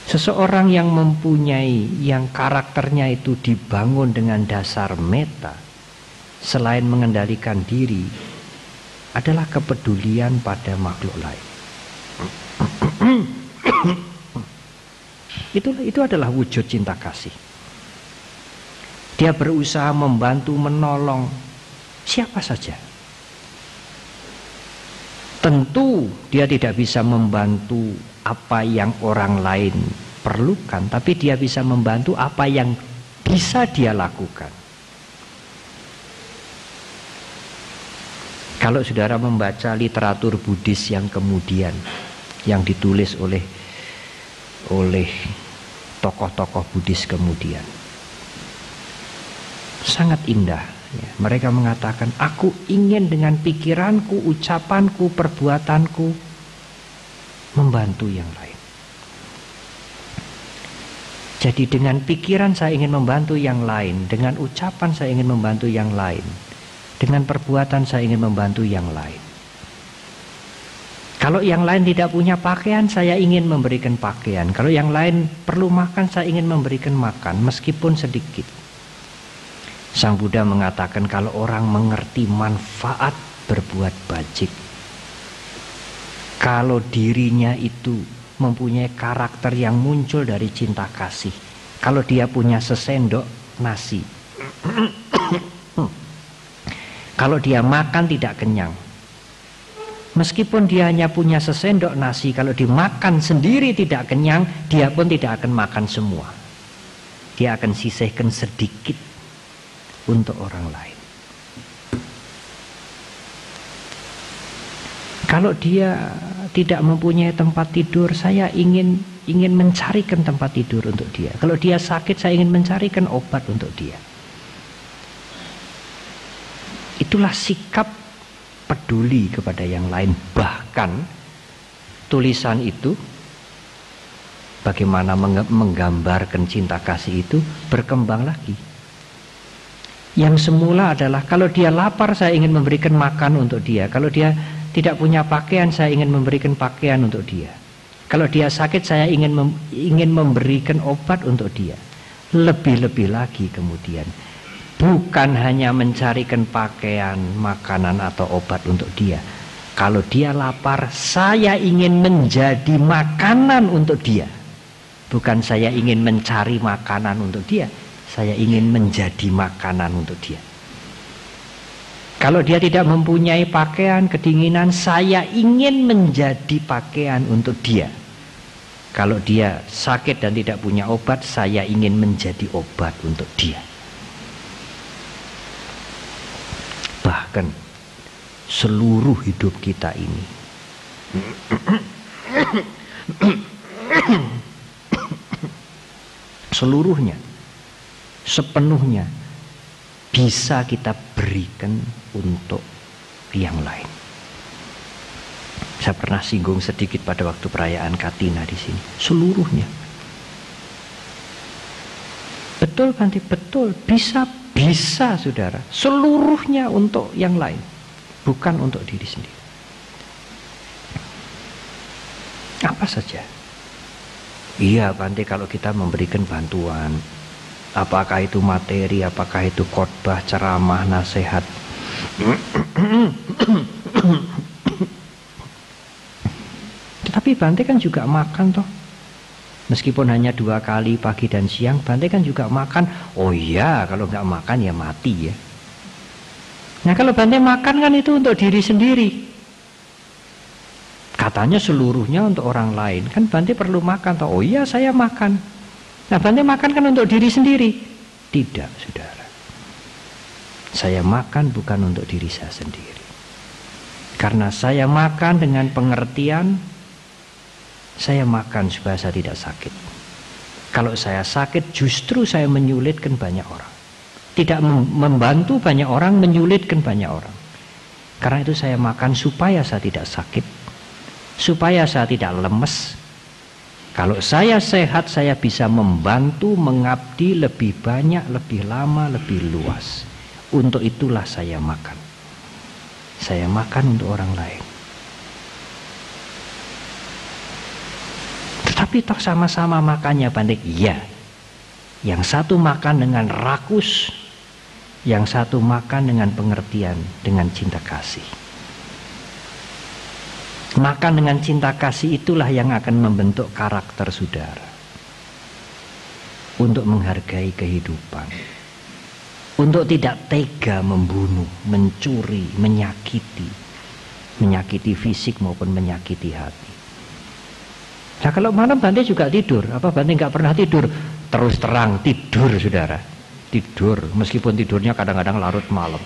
Seseorang yang mempunyai, yang karakternya itu dibangun dengan dasar metta, selain mengendalikan diri, adalah kepedulian pada makhluk lain. Itu adalah wujud cinta kasih. Dia berusaha membantu, menolong siapa saja. Tentu dia tidak bisa membantu apa yang orang lain perlukan, tapi dia bisa membantu apa yang bisa dia lakukan. Kalau saudara membaca literatur Buddhis yang kemudian, yang ditulis oleh tokoh-tokoh Buddhis kemudian, sangat indah ya. Mereka mengatakan, aku ingin dengan pikiranku, ucapanku, perbuatanku membantu yang lain. Jadi dengan pikiran saya ingin membantu yang lain, dengan ucapan saya ingin membantu yang lain, dengan perbuatan saya ingin membantu yang lain. Kalau yang lain tidak punya pakaian, saya ingin memberikan pakaian. Kalau yang lain perlu makan, saya ingin memberikan makan, meskipun sedikit. Sang Buddha mengatakan, kalau orang mengerti manfaat berbuat bajik, kalau dirinya itu mempunyai karakter yang muncul dari cinta kasih, kalau dia punya sesendok nasi, kalau dia makan tidak kenyang, meskipun dia hanya punya sesendok nasi, kalau dimakan sendiri tidak kenyang, dia pun tidak akan makan semua. Dia akan sisihkan sedikit untuk orang lain. Kalau dia tidak mempunyai tempat tidur, saya ingin mencarikan tempat tidur untuk dia. Kalau dia sakit, saya ingin mencarikan obat untuk dia. Itulah sikap peduli kepada yang lain. Bahkan tulisan itu, bagaimana menggambarkan cinta kasih itu, berkembang lagi. Yang semula adalah kalau dia lapar, saya ingin memberikan makan untuk dia. Kalau dia tidak punya pakaian, saya ingin memberikan pakaian untuk dia. Kalau dia sakit, saya ingin memberikan obat untuk dia. Lebih-lebih lagi kemudian, bukan hanya mencarikan pakaian, makanan atau obat untuk dia. Kalau dia lapar, saya ingin menjadi makanan untuk dia. Bukan saya ingin mencari makanan untuk dia, saya ingin menjadi makanan untuk dia. Kalau dia tidak mempunyai pakaian, kedinginan, saya ingin menjadi pakaian untuk dia. Kalau dia sakit dan tidak punya obat, saya ingin menjadi obat untuk dia. Bahkan seluruh hidup kita ini seluruhnya, sepenuhnya bisa kita berikan untuk yang lain. Saya pernah singgung sedikit pada waktu perayaan Katina di sini. Seluruhnya. Betul kan? Betul. Bisa saudara. Seluruhnya untuk yang lain, bukan untuk diri sendiri. Apa saja. Iya Bante, kalau kita memberikan bantuan, apakah itu materi, apakah itu khotbah, ceramah, nasihat, tetapi Bante kan juga makan toh. Meskipun hanya 2 kali pagi dan siang, Bante kan juga makan. Oh iya, kalau nggak makan ya mati ya. Nah kalau Bante makan kan itu untuk diri sendiri. Katanya seluruhnya untuk orang lain. Kan Bante perlu makan toh. Oh iya saya makan. Nah Bante makan kan untuk diri sendiri. Tidak saudara. Saya makan bukan untuk diri saya sendiri. Karena saya makan dengan pengertian, saya makan supaya saya tidak sakit. Kalau saya sakit, justru saya menyulitkan banyak orang. Tidak membantu banyak orang, menyulitkan banyak orang. Karena itu saya makan supaya saya tidak sakit, supaya saya tidak lemes. Kalau saya sehat, saya bisa membantu, mengabdi lebih banyak, lebih lama, lebih luas. Untuk itulah saya makan. Saya makan untuk orang lain. Tetapi toh sama-sama makannya Bante. Iya. Yang satu makan dengan rakus, yang satu makan dengan pengertian, dengan cinta kasih. Makan dengan cinta kasih itulah yang akan membentuk karakter saudara. Untuk menghargai kehidupan. Untuk tidak tega membunuh, mencuri, menyakiti. Menyakiti fisik maupun menyakiti hati. Nah kalau malam Bante juga tidur. Apa Bante nggak pernah tidur? Terus terang tidur saudara. Tidur, meskipun tidurnya kadang-kadang larut malam.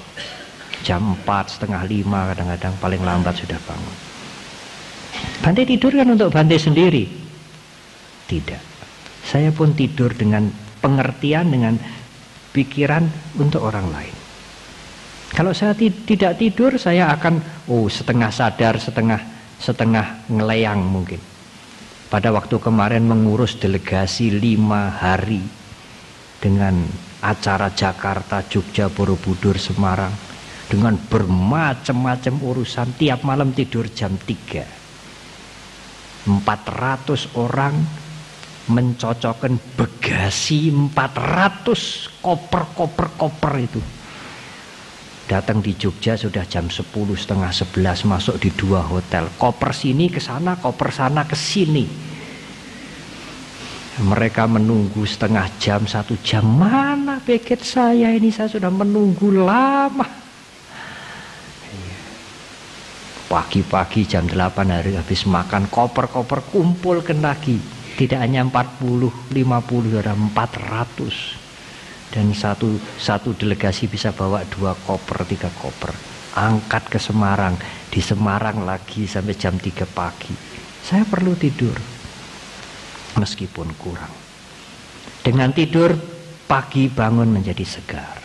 jam 4, setengah 5 kadang-kadang paling lambat sudah bangun. Bante tidur kan untuk Bante sendiri? Tidak. Saya pun tidur dengan pengertian, dengan pikiran untuk orang lain. Kalau saya tidak tidur, saya akan setengah sadar, setengah ngeleyang mungkin. Pada waktu kemarin mengurus delegasi 5 hari dengan acara Jakarta, Jogja, Borobudur, Semarang, dengan bermacam-macam urusan, tiap malam tidur jam 3. 400 orang mencocokkan bagasi, 400 koper itu. Datang di Jogja sudah jam 10, setengah 11, masuk di 2 hotel. Koper sini ke sana, koper sana ke sini. Mereka menunggu setengah jam, 1 jam. Mana paket saya ini? Saya sudah menunggu lama. Pagi-pagi jam 8 hari habis makan, koper-koper kumpulkan lagi. Tidak hanya 40, 50, ada 400. Dan satu delegasi bisa bawa 2 koper, 3 koper. Angkat ke Semarang. Di Semarang lagi sampai jam 3 pagi. Saya perlu tidur. Meskipun kurang. Dengan tidur, pagi bangun menjadi segar.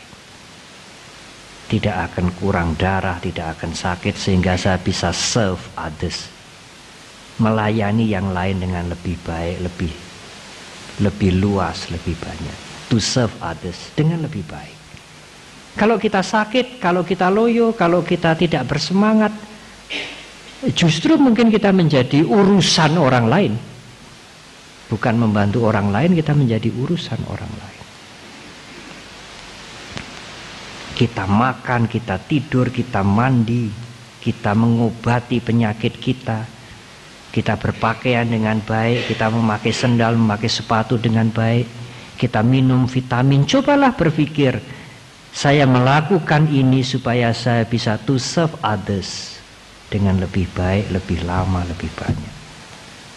Tidak akan kurang darah, tidak akan sakit, sehingga saya bisa serve others. Melayani yang lain dengan lebih baik, lebih luas, lebih banyak. To serve others dengan lebih baik. Kalau kita sakit, kalau kita loyo, kalau kita tidak bersemangat, justru mungkin kita menjadi urusan orang lain. Bukan membantu orang lain, kita menjadi urusan orang lain. Kita makan, kita tidur, kita mandi, kita mengobati penyakit kita, kita berpakaian dengan baik, kita memakai sendal, memakai sepatu dengan baik, kita minum vitamin. Cobalah berpikir, saya melakukan ini supaya saya bisa to serve others dengan lebih baik, lebih lama, lebih banyak.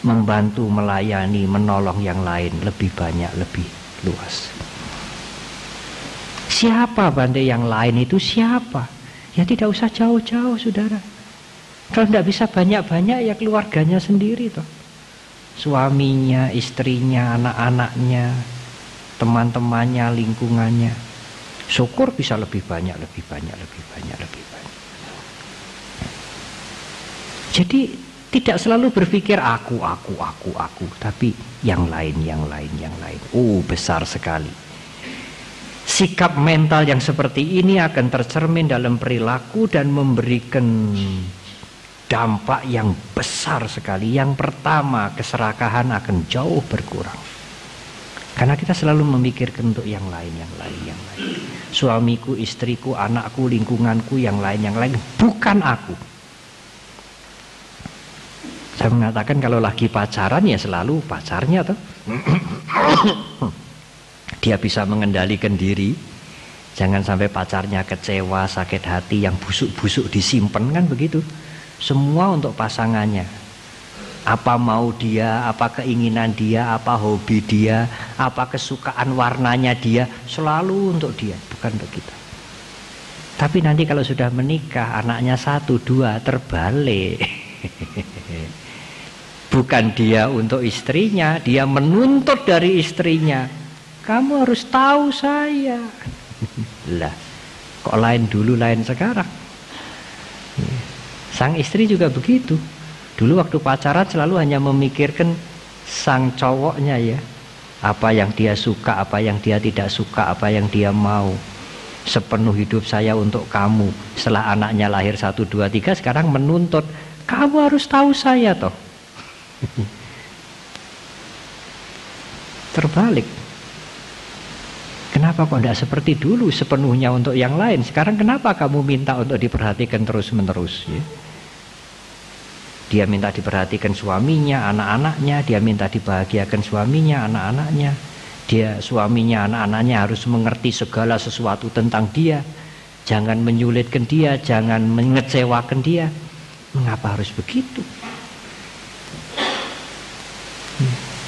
Membantu, melayani, menolong yang lain lebih banyak, lebih luas. Siapa Bante yang lain itu siapa? Ya tidak usah jauh-jauh saudara. Kalau tidak bisa banyak-banyak ya keluarganya sendiri toh. Suaminya, istrinya, anak-anaknya, teman-temannya, lingkungannya. Syukur bisa lebih banyak, lebih banyak, lebih banyak, lebih banyak. Jadi tidak selalu berpikir aku, tapi yang lain. Besar sekali. Sikap mental yang seperti ini akan tercermin dalam perilaku dan memberikan dampak yang besar sekali. Yang pertama, keserakahan akan jauh berkurang. Karena kita selalu memikirkan untuk yang lain. Suamiku, istriku, anakku, lingkunganku, yang lain. Bukan aku. Saya mengatakan kalau lagi pacaran ya selalu pacarnya toh. Dia bisa mengendalikan diri. Jangan sampai pacarnya kecewa, sakit hati, yang busuk-busuk disimpan kan begitu. Semua untuk pasangannya. Apa mau dia, apa keinginan dia, apa hobi dia, apa kesukaan warnanya dia, selalu untuk dia, bukan untuk kita. Tapi nanti kalau sudah menikah, anaknya 1, 2, terbalik. Bukan dia untuk istrinya, dia menuntut dari istrinya. Kamu harus tahu saya. Lah, kok lain dulu, lain sekarang. Sang istri juga begitu. Dulu waktu pacaran selalu hanya memikirkan sang cowoknya ya. Apa yang dia suka, apa yang dia tidak suka, apa yang dia mau. Sepenuh hidup saya untuk kamu. Setelah anaknya lahir 1, 2, 3, sekarang menuntut. Kamu harus tahu saya toh. Terbalik. Kenapa kok tidak seperti dulu sepenuhnya untuk yang lain? Sekarang kenapa kamu minta untuk diperhatikan terus-menerus ya? Dia minta diperhatikan suaminya, anak-anaknya. Dia minta dibahagiakan suaminya, anak-anaknya. Suaminya, anak-anaknya harus mengerti segala sesuatu tentang dia. Jangan menyulitkan dia, jangan mengecewakan dia. Mengapa harus begitu?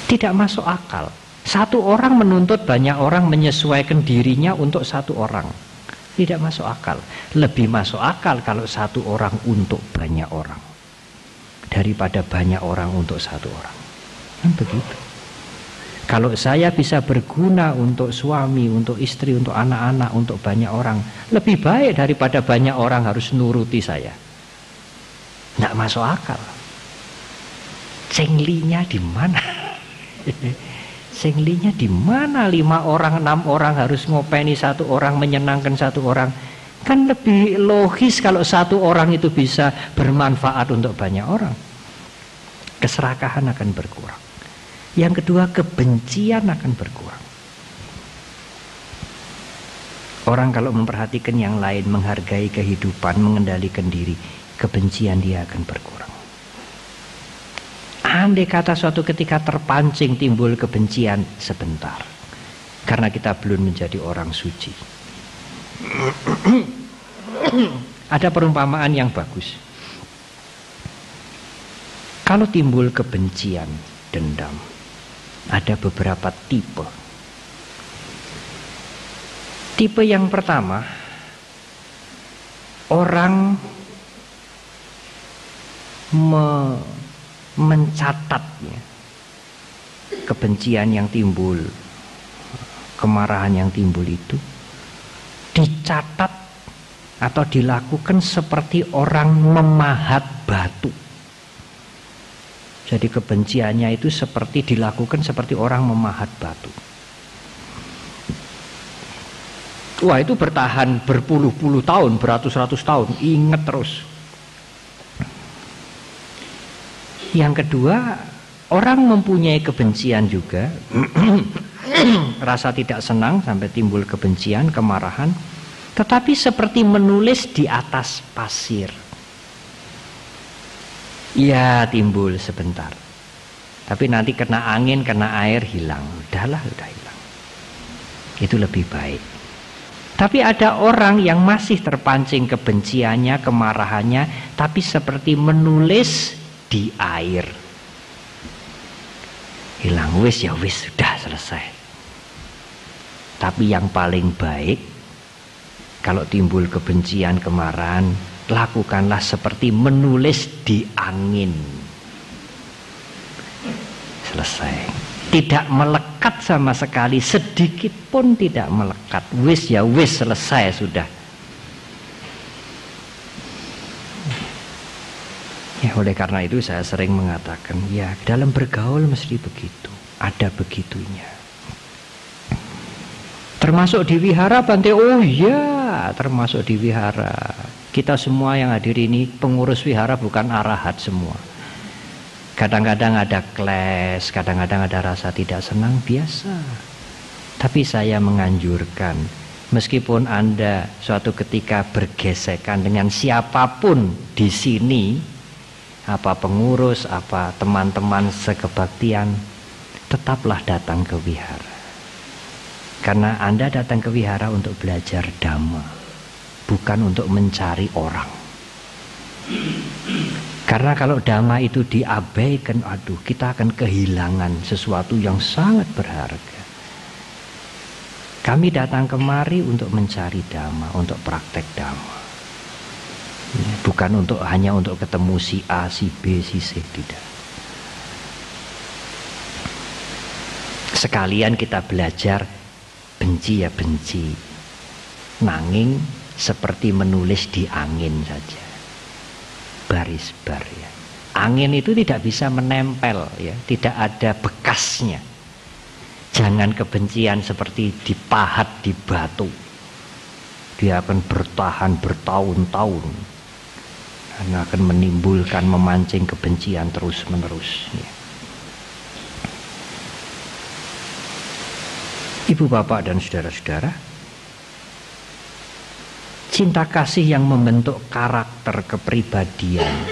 Tidak masuk akal. Satu orang menuntut banyak orang menyesuaikan dirinya untuk satu orang. Tidak masuk akal. Lebih masuk akal kalau satu orang untuk banyak orang daripada banyak orang untuk satu orang. Kan begitu. Kalau saya bisa berguna untuk suami, untuk istri, untuk anak-anak, untuk banyak orang, lebih baik daripada banyak orang harus nuruti saya. Nggak masuk akal. Cenglinya di mana? Cenglinya di mana? 5 orang, 6 orang harus ngopeni satu orang, menyenangkan satu orang. Kan lebih logis kalau satu orang itu bisa bermanfaat untuk banyak orang. Keserakahan akan berkurang. Yang kedua, kebencian akan berkurang. Orang kalau memperhatikan yang lain, menghargai kehidupan, mengendalikan diri, kebencian dia akan berkurang. Andai kata suatu ketika terpancing timbul kebencian, sebentar, karena kita belum menjadi orang suci. Ada perumpamaan yang bagus. Kalau timbul kebencian, dendam, ada beberapa tipe. Tipe yang pertama, orang mencatatnya, kebencian yang timbul, kemarahan yang timbul itu dicatat atau dilakukan seperti orang memahat batu. Jadi kebenciannya itu seperti dilakukan seperti orang memahat batu. Wah, itu bertahan berpuluh-puluh tahun, beratus-ratus tahun, ingat terus. Yang kedua, orang mempunyai kebencian juga, rasa tidak senang sampai timbul kebencian, kemarahan, tetapi seperti menulis di atas pasir. Ya, timbul sebentar, tapi nanti kena angin, kena air, hilang. Udah hilang. Itu lebih baik. Tapi ada orang yang masih terpancing kebenciannya, kemarahannya, tapi seperti menulis di air. Hilang, wis ya wis, sudah selesai. Tapi yang paling baik, kalau timbul kebencian, kemarahan, lakukanlah seperti menulis di angin. Selesai. Tidak melekat sama sekali, sedikit pun tidak melekat. Wis ya wis, selesai sudah. Ya, oleh karena itu saya sering mengatakan, ya dalam bergaul mesti begitu, ada begitunya. Termasuk di wihara, Bante. Oh ya, termasuk di wihara. Kita semua yang hadir ini pengurus wihara bukan arahat semua. Kadang-kadang ada clash, kadang-kadang ada rasa tidak senang, biasa. Tapi saya menganjurkan, meskipun Anda suatu ketika bergesekan dengan siapapun di sini, apa pengurus, apa teman-teman sekebaktian, tetaplah datang ke wihara. Karena Anda datang ke wihara untuk belajar Dhamma, bukan untuk mencari orang. Karena kalau Dhamma itu diabaikan, aduh, kita akan kehilangan sesuatu yang sangat berharga. Kami datang kemari untuk mencari Dhamma, untuk praktek Dhamma. Bukan hanya untuk ketemu si A, si B, si C, tidak. Sekalian kita belajar benci ya benci, nanging seperti menulis di angin saja, baris bar ya. Angin itu tidak bisa menempel ya, tidak ada bekasnya. Jangan kebencian seperti dipahat di batu, dia akan bertahan bertahun-tahun dan akan menimbulkan, memancing kebencian terus-menerus ya. Ibu bapak dan saudara-saudara, cinta kasih yang membentuk karakter kepribadian,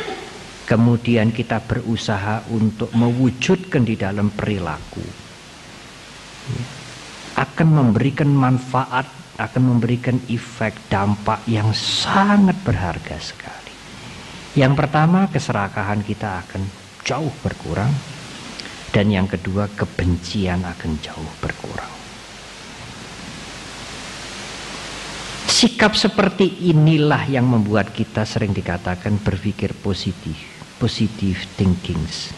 kemudian kita berusaha untuk mewujudkan di dalam perilaku, akan memberikan manfaat, akan memberikan efek dampak yang sangat berharga sekali. Yang pertama, keserakahan kita akan jauh berkurang, dan yang kedua, kebencian akan jauh berkurang. Sikap seperti inilah yang membuat kita sering dikatakan berpikir positif, positive thinkings.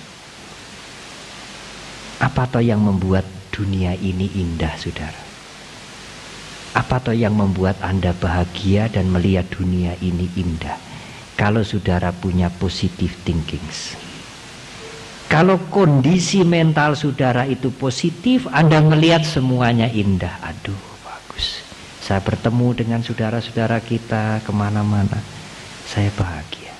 Apa toh yang membuat dunia ini indah, saudara? Apa toh yang membuat Anda bahagia dan melihat dunia ini indah? Kalau saudara punya positive thinkings. Kalau kondisi mental saudara itu positif, Anda melihat semuanya indah. Aduh, bagus. Saya bertemu dengan saudara-saudara kita kemana-mana, saya bahagia.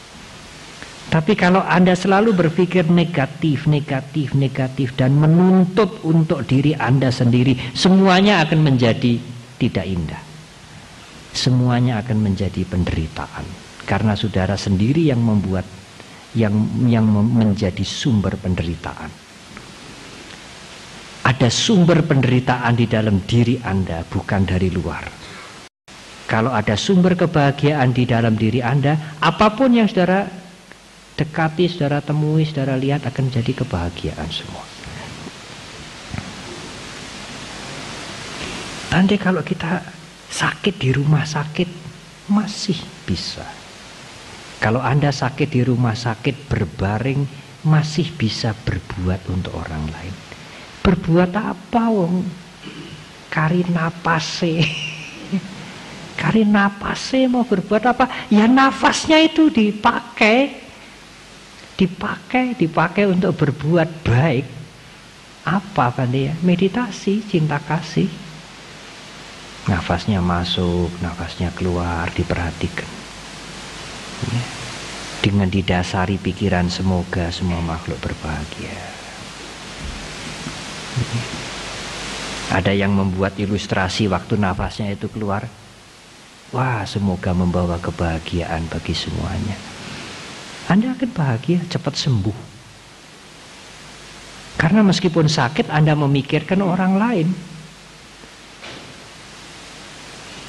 Tapi kalau Anda selalu berpikir negatif, negatif, negatif dan menuntut untuk diri Anda sendiri, semuanya akan menjadi tidak indah. Semuanya akan menjadi penderitaan. Karena saudara sendiri yang membuat, yang menjadi sumber penderitaan. Ada sumber penderitaan di dalam diri Anda, bukan dari luar. Kalau ada sumber kebahagiaan di dalam diri Anda, apapun yang saudara dekati, saudara temui, saudara lihat akan jadi kebahagiaan semua. Andai kalau kita sakit di rumah sakit, masih bisa. Kalau Anda sakit di rumah sakit berbaring, masih bisa berbuat untuk orang lain. Berbuat apa wong? Kari napase. Kari napase mau berbuat apa? Ya nafasnya itu dipakai untuk berbuat baik. Apa kan dia? Meditasi, cinta kasih. Nafasnya masuk, nafasnya keluar, diperhatikan. Ya. Dengan didasari pikiran semoga semua makhluk berbahagia. Ya. Ada yang membuat ilustrasi waktu nafasnya itu keluar. Wah, semoga membawa kebahagiaan bagi semuanya. Anda akan bahagia, cepat sembuh. Karena meskipun sakit, Anda memikirkan orang lain.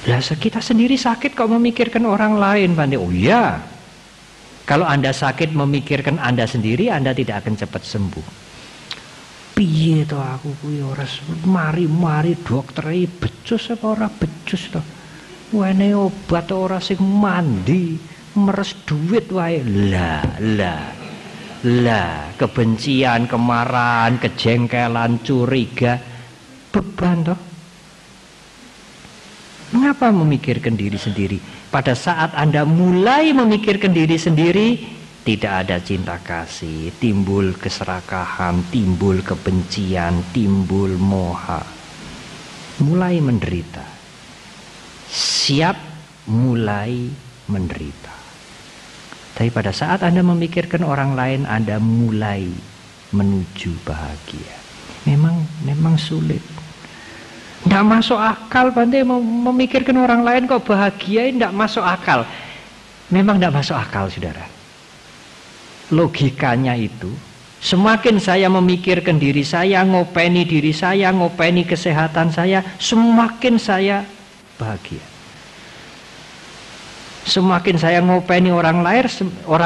Lah, kita sendiri sakit kok memikirkan orang lain, Pandai? Oh iya. Kalau Anda sakit memikirkan Anda sendiri, Anda tidak akan cepat sembuh. Piye to aku kuwi ora mari dokter becus apa ora becus to? Wene obat ora sing mandi, meres duit wae. Lah, kebencian, kemarahan, kejengkelan, curiga, beban toh. Mengapa memikirkan diri sendiri? Pada saat Anda mulai memikirkan diri sendiri, tidak ada cinta kasih, timbul keserakahan, timbul kebencian, timbul moha. Mulai menderita. Siap mulai menderita. Tapi pada saat Anda memikirkan orang lain, Anda mulai menuju bahagia. Memang sulit. Tidak masuk akal, Bante, memikirkan orang lain kok bahagia, tidak masuk akal. Memang tidak masuk akal, saudara. Logikanya itu, semakin saya memikirkan diri saya, ngopeni diri saya, ngopeni kesehatan saya, semakin saya bahagia. Semakin saya ngopeni orang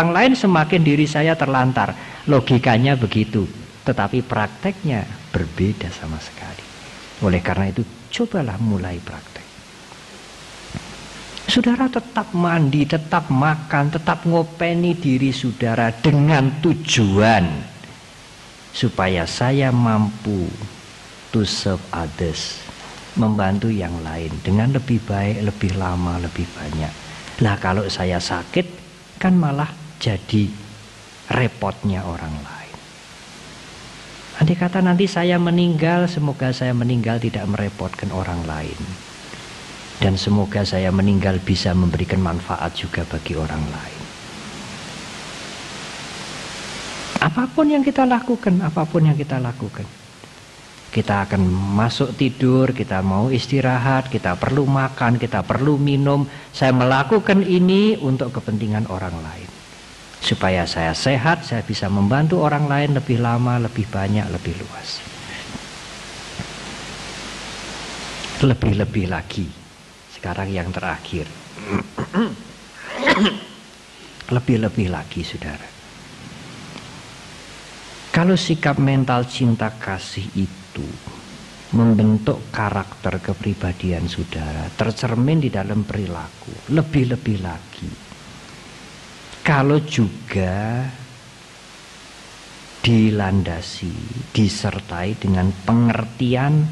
lain semakin diri saya terlantar. Logikanya begitu, tetapi prakteknya berbeda sama sekali. Oleh karena itu, cobalah mulai praktek. Saudara tetap mandi, tetap makan, tetap ngopeni diri saudara dengan tujuan supaya saya mampu to serve others, membantu yang lain dengan lebih baik, lebih lama, lebih banyak. Lah kalau saya sakit kan malah jadi repotnya orang lain. Andai kata nanti saya meninggal, semoga saya meninggal tidak merepotkan orang lain. Dan semoga saya meninggal bisa memberikan manfaat juga bagi orang lain. Apapun yang kita lakukan, kita akan masuk tidur, kita mau istirahat, kita perlu makan, kita perlu minum. Saya melakukan ini untuk kepentingan orang lain. Supaya saya sehat, saya bisa membantu orang lain lebih lama, lebih banyak, lebih luas. Lebih-lebih lagi, sekarang yang terakhir. Lebih-lebih lagi, saudara. Kalau sikap mental cinta kasih itu membentuk karakter kepribadian saudara, tercermin di dalam perilaku. Lebih-lebih lagi, kalau juga dilandasi, disertai dengan pengertian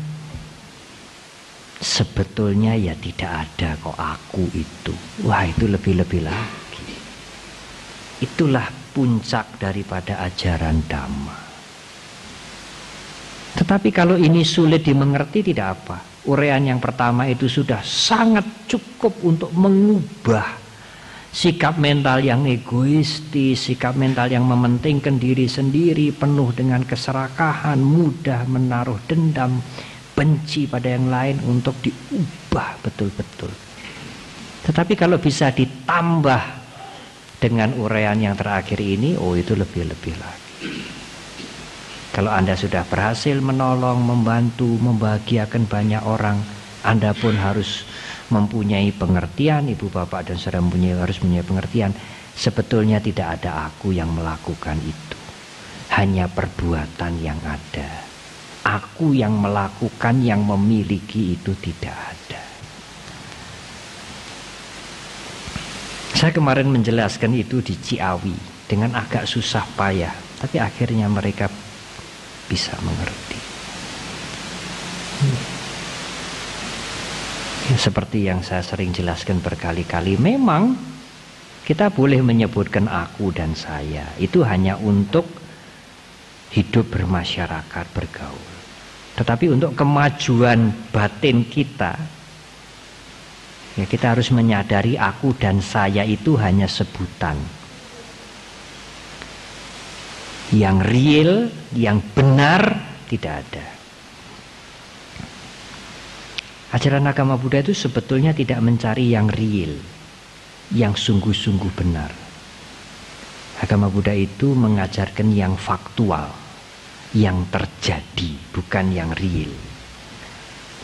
sebetulnya ya tidak ada kok aku itu. Wah, itu lebih-lebih lagi. Itulah puncak daripada ajaran Dhamma. Tetapi kalau ini sulit dimengerti tidak apa. Uraian yang pertama itu sudah sangat cukup untuk mengubah sikap mental yang egoistis, sikap mental yang mementingkan diri sendiri, penuh dengan keserakahan, mudah menaruh dendam, benci pada yang lain, untuk diubah betul-betul. Tetapi kalau bisa ditambah dengan uraian yang terakhir ini, oh itu lebih-lebih lagi. Kalau Anda sudah berhasil menolong, membantu, membahagiakan banyak orang, Anda pun harus mempunyai pengertian, ibu bapak dan saudara harus mempunyai pengertian, sebetulnya tidak ada aku yang melakukan itu, hanya perbuatan yang ada. Aku yang melakukan, yang memiliki itu tidak ada. Saya kemarin menjelaskan itu di Ciawi dengan agak susah payah, tapi akhirnya mereka bisa mengerti. Ya, seperti yang saya sering jelaskan berkali-kali, memang kita boleh menyebutkan aku dan saya, itu hanya untuk hidup bermasyarakat, bergaul. Tetapi untuk kemajuan batin kita, ya kita harus menyadari aku dan saya itu hanya sebutan. Yang real, yang benar tidak ada. Ajaran agama Buddha itu sebetulnya tidak mencari yang real, yang sungguh-sungguh benar. Agama Buddha itu mengajarkan yang faktual, yang terjadi, bukan yang real.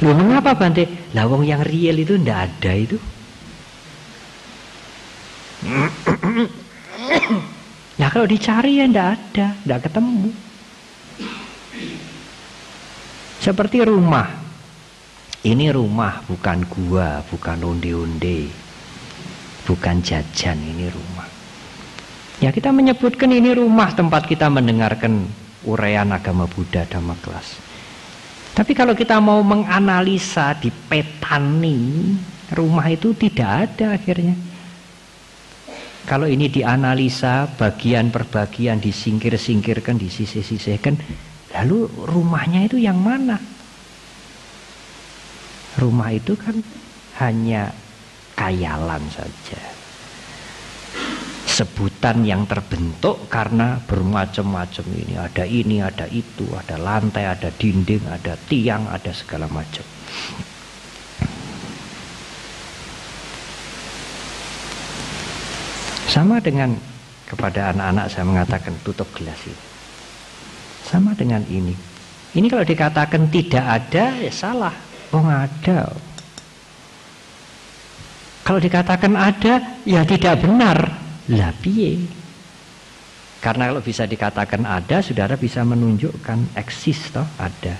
Loh, mengapa Bante? Lah wong yang real itu ndak ada itu. Nah kalau dicari ya ndak ada, ndak ketemu. Seperti rumah. Ini rumah, bukan gua, bukan onde-onde, bukan jajan, ini rumah. Ya kita menyebutkan ini rumah, tempat kita mendengarkan uraian agama Buddha, Dhamma kelas. Tapi kalau kita mau menganalisa, dipetani, rumah itu tidak ada akhirnya. Kalau ini dianalisa, bagian per bagian disingkir-singkirkan, disisih-sisihkan, lalu rumahnya itu yang mana? Rumah itu kan hanya khayalan saja, sebutan yang terbentuk karena bermacam-macam ini, ada itu, ada lantai, ada dinding, ada tiang, ada segala macam. Sama dengan kepada anak-anak saya mengatakan tutup gelas ini. Sama dengan ini. Ini kalau dikatakan tidak ada, ya salah. Oh ada. Kalau dikatakan ada, ya tidak benar. Lah piye? Karena kalau bisa dikatakan ada, saudara bisa menunjukkan eksis toh, ada.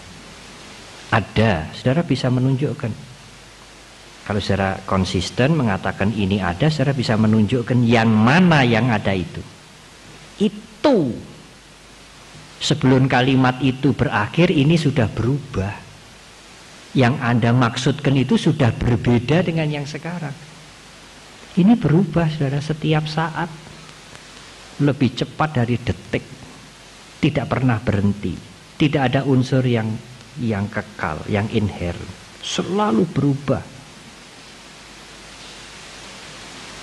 Ada, saudara bisa menunjukkan. Kalau saudara konsisten mengatakan ini ada, saudara bisa menunjukkan yang mana yang ada itu. Itu. Sebelum kalimat itu berakhir, ini sudah berubah. Yang Anda maksudkan itu sudah berbeda dengan yang sekarang. Ini berubah saudara setiap saat, lebih cepat dari detik, tidak pernah berhenti, tidak ada unsur yang kekal, yang inherent, selalu berubah.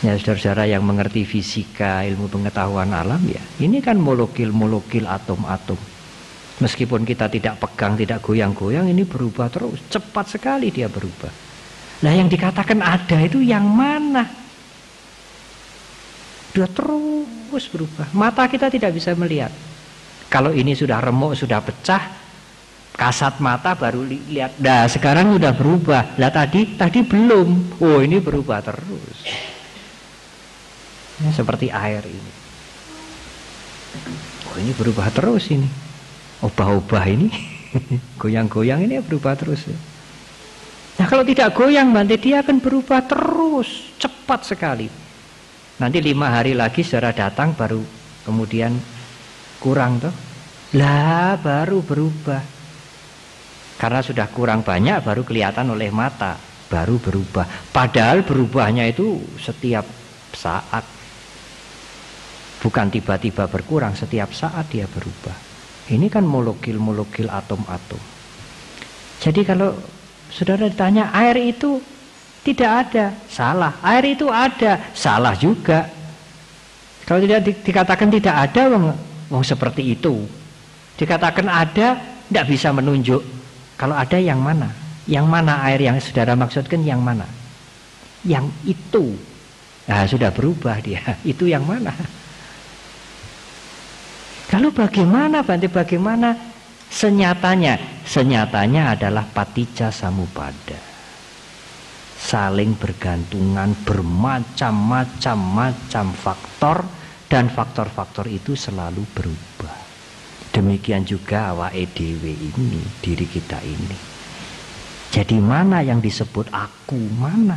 Ya saudara-saudara yang mengerti fisika, ilmu pengetahuan alam, ya ini kan molekul-molekul, atom-atom. Meskipun kita tidak pegang, tidak goyang-goyang, ini berubah terus, cepat sekali dia berubah. Nah yang dikatakan ada itu yang mana? Dia terus berubah. Mata kita tidak bisa melihat. Kalau ini sudah remuk, sudah pecah, kasat mata baru lihat. Nah sekarang sudah berubah. Lah tadi belum. Oh ini berubah terus. Ini seperti air ini. Oh ini berubah terus ini. Obah-obah ini Goyang-goyang ini berubah terus. Nah kalau tidak goyang Bante, dia akan berubah terus, cepat sekali. Nanti 5 hari lagi saudara datang baru kemudian kurang tuh. Lah baru berubah. Karena sudah kurang banyak baru kelihatan oleh mata, baru berubah. Padahal berubahnya itu setiap saat. Bukan tiba-tiba berkurang, setiap saat dia berubah. Ini kan molekul-molekul atom-atom. Jadi kalau saudara ditanya air itu tidak ada, salah. Air itu ada, salah juga. Kalau tidak dikatakan tidak ada, wong seperti itu. Dikatakan ada, tidak bisa menunjuk. Kalau ada yang mana? Yang mana air yang saudara maksudkan yang mana? Yang itu. Nah sudah berubah dia. Itu yang mana? Lalu bagaimana Bante? Bagaimana senyatanya? Senyatanya adalah paticca samuppada. Saling bergantungan bermacam-macam faktor, dan faktor-faktor itu selalu berubah. Demikian juga awake dhewe ini, diri kita ini. Jadi mana yang disebut aku, mana?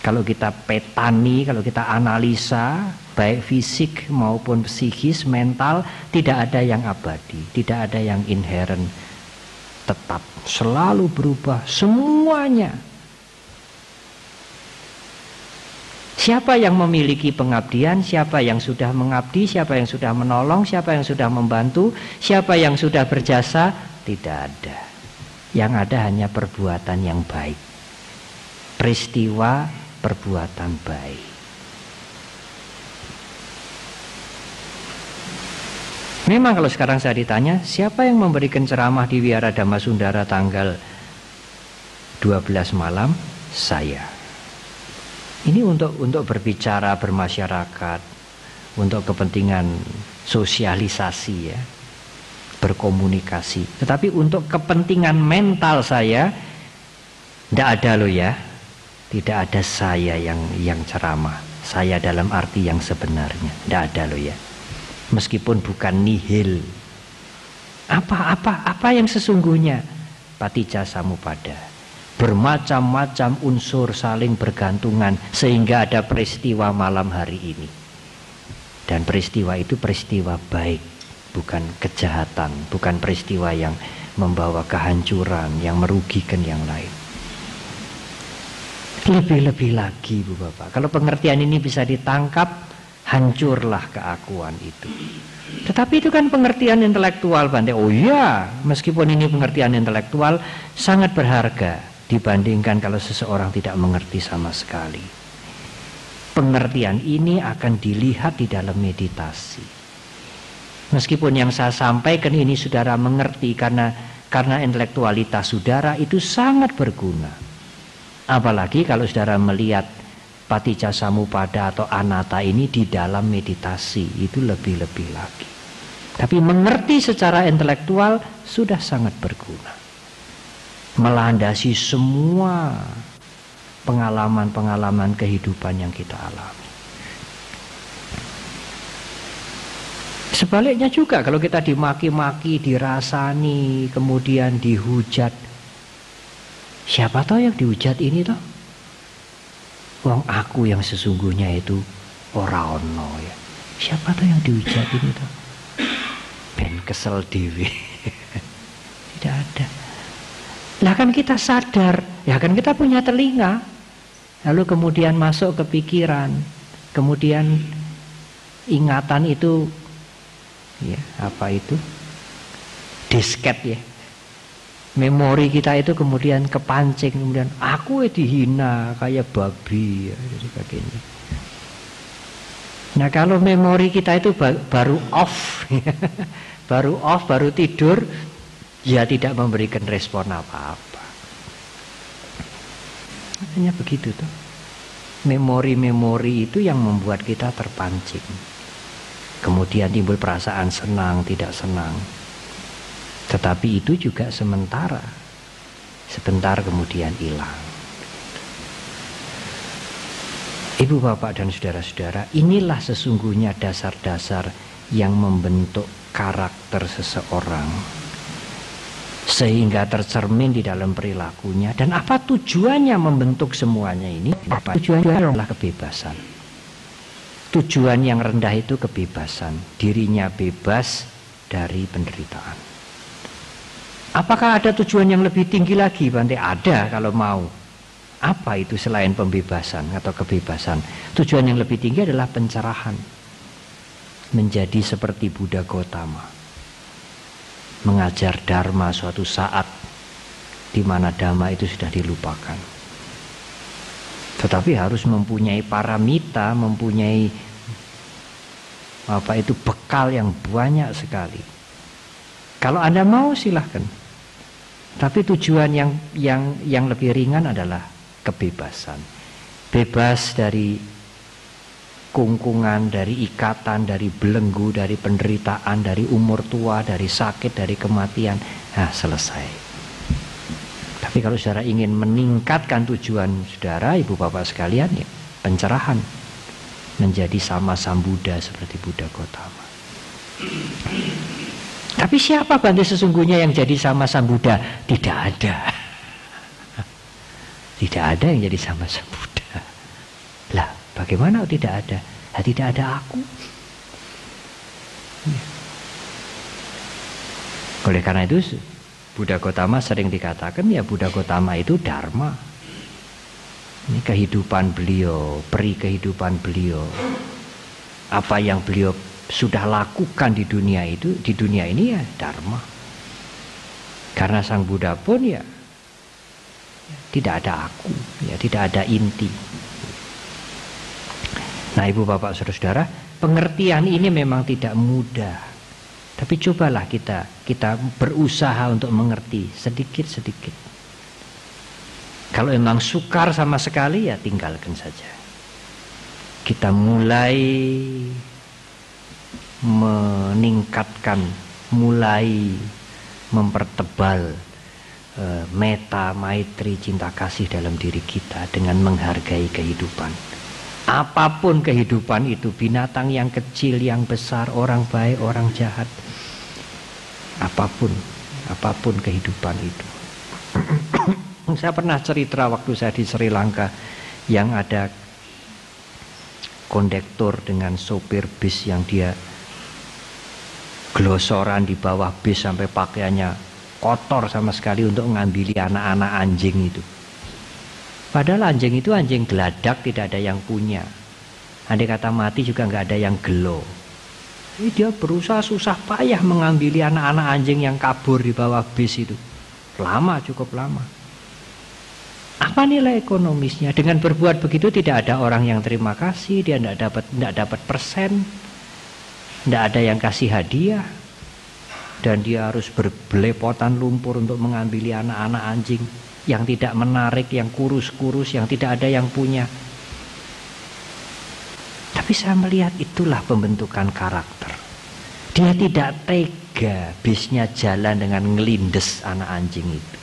Kalau kita petani, kalau kita analisa, baik fisik maupun psikis, mental, tidak ada yang abadi, tidak ada yang inherent, tetap, selalu berubah, semuanya. Siapa yang memiliki pengabdian, siapa yang sudah mengabdi, siapa yang sudah menolong, siapa yang sudah membantu, siapa yang sudah berjasa, tidak ada. Yang ada hanya perbuatan yang baik, peristiwa perbuatan baik. Memang kalau sekarang saya ditanya, siapa yang memberikan ceramah di Wihara Dhammasundara tanggal 12 malam? Saya. Ini untuk berbicara, bermasyarakat, untuk kepentingan sosialisasi ya, berkomunikasi. Tetapi untuk kepentingan mental saya, tidak ada loh ya. Tidak ada saya yang ceramah. Saya dalam arti yang sebenarnya. Tidak ada loh ya. Meskipun bukan nihil. Apa yang sesungguhnya? Paticca samuppada. Bermacam-macam unsur saling bergantungan sehingga ada peristiwa malam hari ini. Dan peristiwa itu peristiwa baik, bukan kejahatan, bukan peristiwa yang membawa kehancuran, yang merugikan yang lain. Lebih-lebih lagi Bu Bapak, kalau pengertian ini bisa ditangkap, hancurlah keakuan itu. Tetapi itu kan pengertian intelektual Bante. Oh iya, meskipun ini pengertian intelektual, sangat berharga dibandingkan kalau seseorang tidak mengerti sama sekali. Pengertian ini akan dilihat di dalam meditasi. Meskipun yang saya sampaikan ini saudara mengerti karena intelektualitas saudara itu sangat berguna. Apalagi kalau saudara melihat paticca samuppada atau anatta ini di dalam meditasi, itu lebih-lebih lagi. Tapi mengerti secara intelektual sudah sangat berguna. Melandasi semua pengalaman-pengalaman kehidupan yang kita alami. Sebaliknya juga kalau kita dimaki-maki, dirasani, kemudian dihujat, siapa tahu yang dihujat ini toh? Wong aku yang sesungguhnya itu ora ono ya. Siapa tahu yang dihujat ini toh? Ben kesel dewe. Tidak ada. Lah kan kita sadar, ya kan kita punya telinga. Lalu kemudian masuk ke pikiran, kemudian ingatan itu ya, apa itu? Disket ya. Memori kita itu kemudian kepancing, kemudian aku dihina kayak babi ya, dan sebagainya. Nah kalau memori kita itu baru off, baru tidur, ya tidak memberikan respon apa-apa. Hanya begitu tuh. Memori-memori itu yang membuat kita terpancing. Kemudian timbul perasaan senang, tidak senang. Tetapi itu juga sementara. Sebentar kemudian hilang. Ibu bapak dan saudara-saudara, inilah sesungguhnya dasar-dasar yang membentuk karakter seseorang. sehingga tercermin di dalam perilakunya. Dan apa tujuannya membentuk semuanya ini? Apa tujuannya? Adalah kebebasan. Tujuan yang rendah itu kebebasan, dirinya bebas dari penderitaan. Apakah ada tujuan yang lebih tinggi lagi, Bante? Ada kalau mau. Apa itu selain pembebasan atau kebebasan? Tujuan yang lebih tinggi adalah pencerahan. Menjadi seperti Buddha Gautama. Mengajar dharma suatu saat di mana dhamma itu sudah dilupakan. Tetapi harus mempunyai paramita, mempunyai bekal yang banyak sekali. Kalau Anda mau silahkan. Tapi tujuan yang lebih ringan adalah kebebasan. Bebas dari kungkungan, dari ikatan, dari belenggu, dari penderitaan, dari umur tua, dari sakit, dari kematian. Nah, selesai. Tapi kalau saudara ingin meningkatkan tujuan saudara, ibu bapak sekalian, ya pencerahan. Menjadi sama Sambuddha seperti Buddha Gautama. Tapi siapa Bante sesungguhnya yang jadi sama Sambuddha? Tidak ada. Tidak ada yang jadi sama Sambuddha. Lah, bagaimana tidak ada? Nah, tidak ada aku. Oleh karena itu Buddha Gautama sering dikatakan ya Buddha Gautama itu Dharma. Ini kehidupan beliau, peri kehidupan beliau. Apa yang beliau sudah lakukan di dunia itu, di dunia ini ya Dharma. Karena Sang Buddha pun ya tidak ada aku, ya tidak ada inti. Nah, ibu bapak saudara-saudara, pengertian ini memang tidak mudah. Tapi cobalah kita berusaha untuk mengerti sedikit-sedikit. Kalau memang sukar sama sekali ya tinggalkan saja. Kita mulai meningkatkan, mulai mempertebal metta, maitri, cinta kasih dalam diri kita dengan menghargai kehidupan. Apapun kehidupan itu, binatang yang kecil, yang besar, orang baik, orang jahat, apapun kehidupan itu. Saya pernah cerita waktu saya di Sri Lanka yang ada kondektur dengan sopir bis yang dia glosoran di bawah bis sampai pakaiannya kotor sama sekali untuk mengambil anak-anak anjing itu. Padahal anjing itu anjing geladak, tidak ada yang punya. Andai kata mati juga nggak ada yang gelo. Jadi dia berusaha susah payah mengambil anak-anak anjing yang kabur di bawah bis itu. Lama, cukup lama. Apa nilai ekonomisnya? Dengan berbuat begitu tidak ada orang yang terima kasih, dia tidak dapat persen, tidak ada yang kasih hadiah, dan dia harus berbelepotan lumpur untuk mengambil anak-anak anjing yang tidak menarik, yang kurus-kurus, yang tidak ada yang punya. Tapi saya melihat itulah pembentukan karakter. Dia tidak tega bisnya jalan dengan ngelindes anak anjing itu.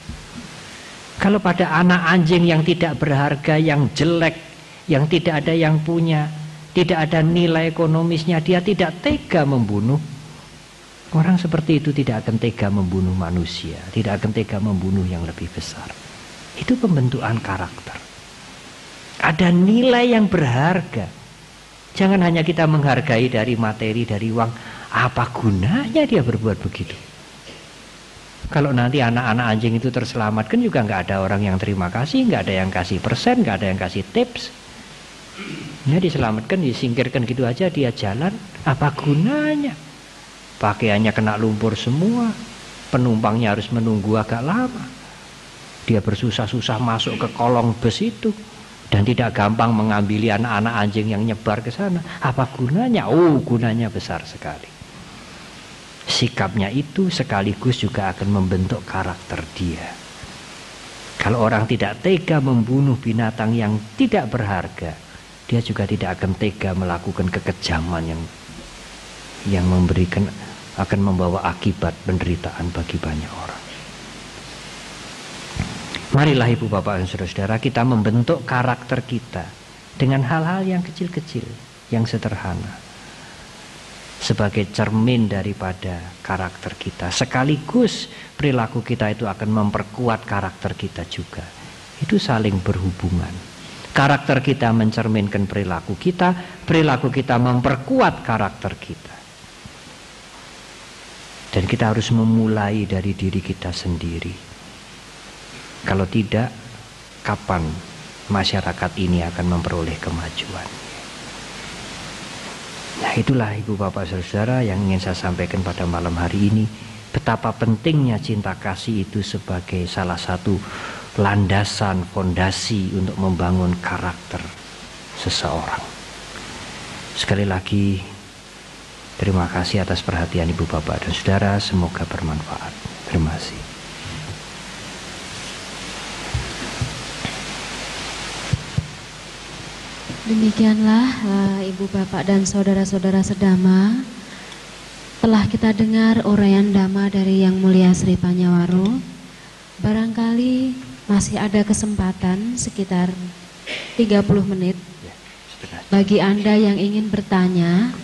Kalau pada anak anjing yang tidak berharga, yang jelek, yang tidak ada yang punya, tidak ada nilai ekonomisnya, dia tidak tega membunuh. Orang seperti itu tidak akan tega membunuh manusia, tidak akan tega membunuh yang lebih besar. Itu pembentukan karakter. Ada nilai yang berharga. Jangan hanya kita menghargai dari materi, dari uang. Apa gunanya dia berbuat begitu? Kalau nanti anak-anak anjing itu terselamatkan juga nggak ada orang yang terima kasih, nggak ada yang kasih persen, nggak ada yang kasih tips. Dia diselamatkan, disingkirkan gitu aja, dia jalan. Apa gunanya? Pakaiannya kena lumpur semua, penumpangnya harus menunggu agak lama. Dia bersusah-susah masuk ke kolong bus itu dan tidak gampang mengambil anak-anak anjing yang nyebar ke sana. Apa gunanya? Oh, gunanya besar sekali. Sikapnya itu sekaligus juga akan membentuk karakter dia. Kalau orang tidak tega membunuh binatang yang tidak berharga, dia juga tidak akan tega melakukan kekejaman yang akan membawa akibat penderitaan bagi banyak orang. Marilah ibu bapak dan saudara-saudara, kita membentuk karakter kita dengan hal-hal yang kecil-kecil, yang sederhana. sebagai cermin daripada karakter kita. Sekaligus perilaku kita itu akan memperkuat karakter kita juga. Itu saling berhubungan. Karakter kita mencerminkan perilaku kita memperkuat karakter kita. Dan kita harus memulai dari diri kita sendiri. Kalau tidak, kapan masyarakat ini akan memperoleh kemajuan? Nah, itulah Ibu Bapak Saudara yang ingin saya sampaikan pada malam hari ini. Betapa pentingnya cinta kasih itu sebagai salah satu landasan, fondasi untuk membangun karakter seseorang. Sekali lagi, terima kasih atas perhatian Ibu Bapak dan Saudara. Semoga bermanfaat. Terima kasih.
Demikianlah Ibu Bapak dan Saudara-saudara sedama, telah kita dengar uraian dhamma dari Yang Mulia Sri Panyawaro. Barangkali masih ada kesempatan sekitar 30 menit bagi Anda yang ingin bertanya.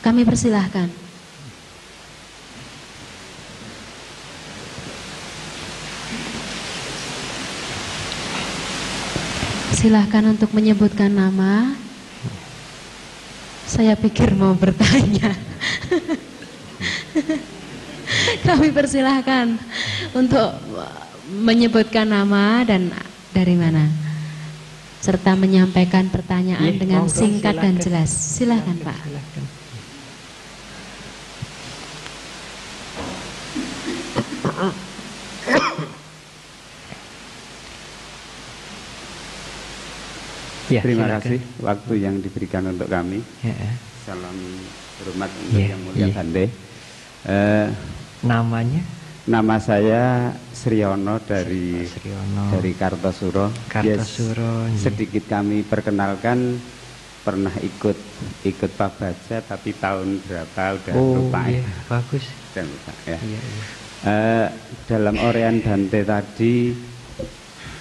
Kami persilahkan. Silahkan untuk menyebutkan nama. Saya pikir mau bertanya. Kami persilahkan untuk menyebutkan nama dan dari mana, serta menyampaikan pertanyaan dengan singkat dan jelas. Silahkan Pak.
Ya, terima kasih waktu yang diberikan untuk kami. Salam hormat untuk Yang Mulia Bante.
Namanya?
Nama saya Sriono dari Kartosuro.
Kartosuro.
Sedikit kami perkenalkan, pernah ikut Pak Baja, tapi tahun berapa udah lupa.
Iya, bagus.
Dan lupa, ya. Dalam Orean Bante tadi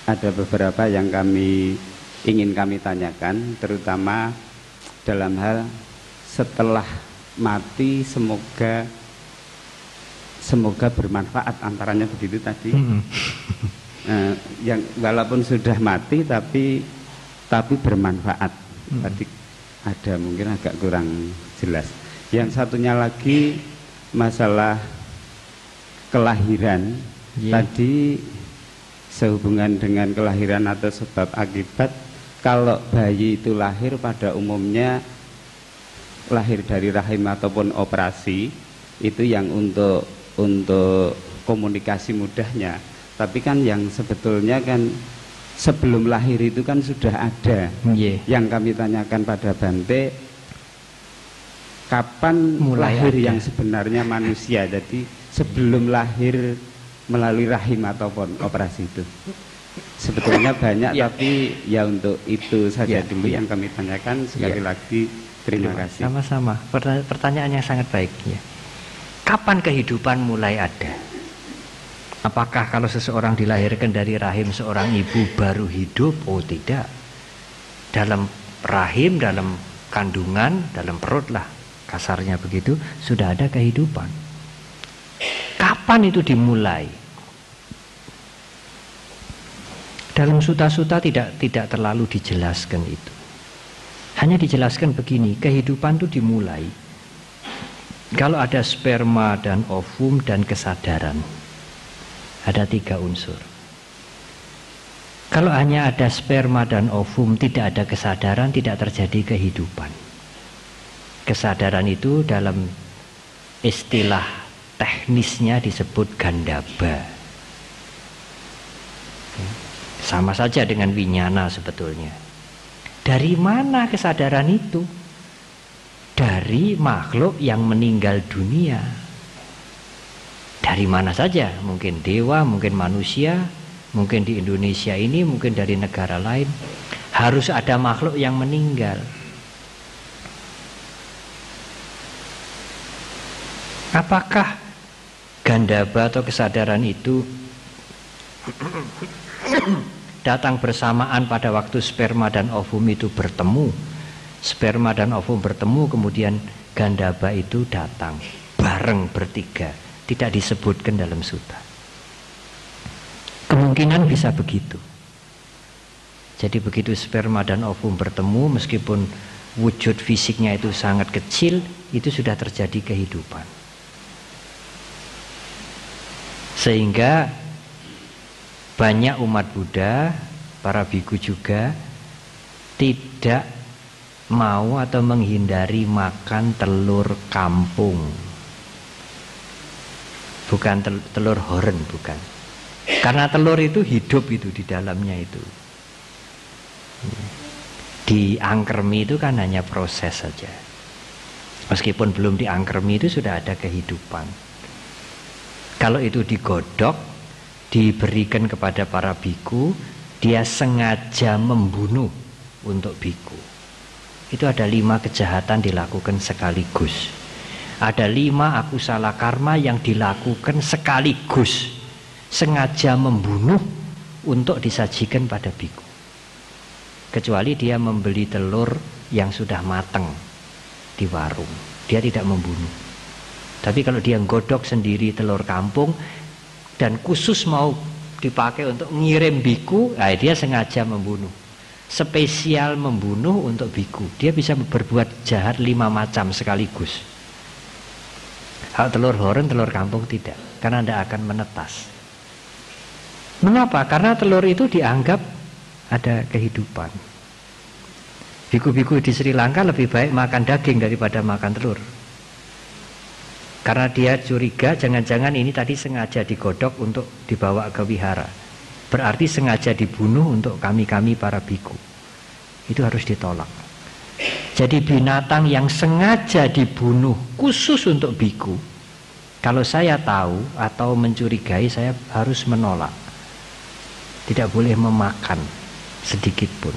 ada beberapa yang ingin kami tanyakan, terutama dalam hal setelah mati semoga bermanfaat, antaranya begitu tadi. Yang walaupun sudah mati tapi bermanfaat. Tadi ada mungkin agak kurang jelas. Yang satunya lagi masalah kelahiran. Tadi sehubungan dengan kelahiran atau sebab akibat. Kalau bayi itu lahir pada umumnya lahir dari rahim ataupun operasi, itu yang untuk komunikasi mudahnya. Tapi kan yang sebetulnya kan sebelum lahir itu kan sudah ada. Yang kami tanyakan pada Bante, kapan lahir yang sebenarnya manusia? Jadi sebelum lahir melalui rahim ataupun operasi itu. Sebetulnya banyak, tapi ya untuk itu saja dulu yang kami tanyakan. Sekali lagi terima kasih.
Sama-sama. Pertanyaan yang sangat baik. Kapan kehidupan mulai ada? Apakah kalau seseorang dilahirkan dari rahim seorang ibu baru hidup? Oh tidak. Dalam rahim, dalam kandungan, dalam perut lah, kasarnya begitu, sudah ada kehidupan. Kapan itu dimulai? Dalam suta-suta tidak terlalu dijelaskan itu. Hanya dijelaskan begini, kehidupan itu dimulai kalau ada sperma dan ovum dan kesadaran. Ada 3 unsur. Kalau hanya ada sperma dan ovum, tidak ada kesadaran, tidak terjadi kehidupan. Kesadaran itu dalam istilah teknisnya disebut gandaba. Sama saja dengan winyana sebetulnya. Dari mana kesadaran itu? Dari makhluk yang meninggal dunia. Dari mana saja? Mungkin dewa, mungkin manusia, mungkin di Indonesia ini, mungkin dari negara lain. Harus ada makhluk yang meninggal. Apakah gandaba atau kesadaran itu datang bersamaan pada waktu sperma dan ovum itu bertemu sperma dan ovum bertemu, kemudian Gandhaba itu datang bareng bertiga, tidak disebutkan dalam sutta. Kemungkinan bisa begitu. Jadi begitu sperma dan ovum bertemu, meskipun wujud fisiknya itu sangat kecil, itu sudah terjadi kehidupan. Sehingga banyak umat Buddha, para biku juga tidak mau atau menghindari makan telur kampung. Bukan telur horen, bukan. Karena telur itu hidup itu di dalamnya itu. Diangkermi itu kan hanya proses saja. Meskipun belum diangkermi itu sudah ada kehidupan. Kalau itu digodok, diberikan kepada para biku, dia sengaja membunuh untuk biku. Itu ada 5 kejahatan dilakukan sekaligus. Ada 5 akusala karma yang dilakukan sekaligus. Sengaja membunuh untuk disajikan pada biku. Kecuali dia membeli telur yang sudah matang di warung, dia tidak membunuh. Tapi kalau dia godok sendiri telur kampung dan khusus mau dipakai untuk ngirim biku, dia sengaja membunuh. Spesial membunuh untuk biku. Dia bisa berbuat jahat 5 macam sekaligus. Hal telur horen, telur kampung tidak, karena tidak akan menetas. Mengapa? Karena telur itu dianggap ada kehidupan. Biku-biku di Sri Lanka lebih baik makan daging daripada makan telur. Karena dia curiga jangan-jangan ini tadi sengaja digodok untuk dibawa ke wihara. Berarti sengaja dibunuh untuk kami-kami para biku. Itu harus ditolak. Jadi binatang yang sengaja dibunuh khusus untuk biku, kalau saya tahu atau mencurigai, saya harus menolak. Tidak boleh memakan sedikit pun.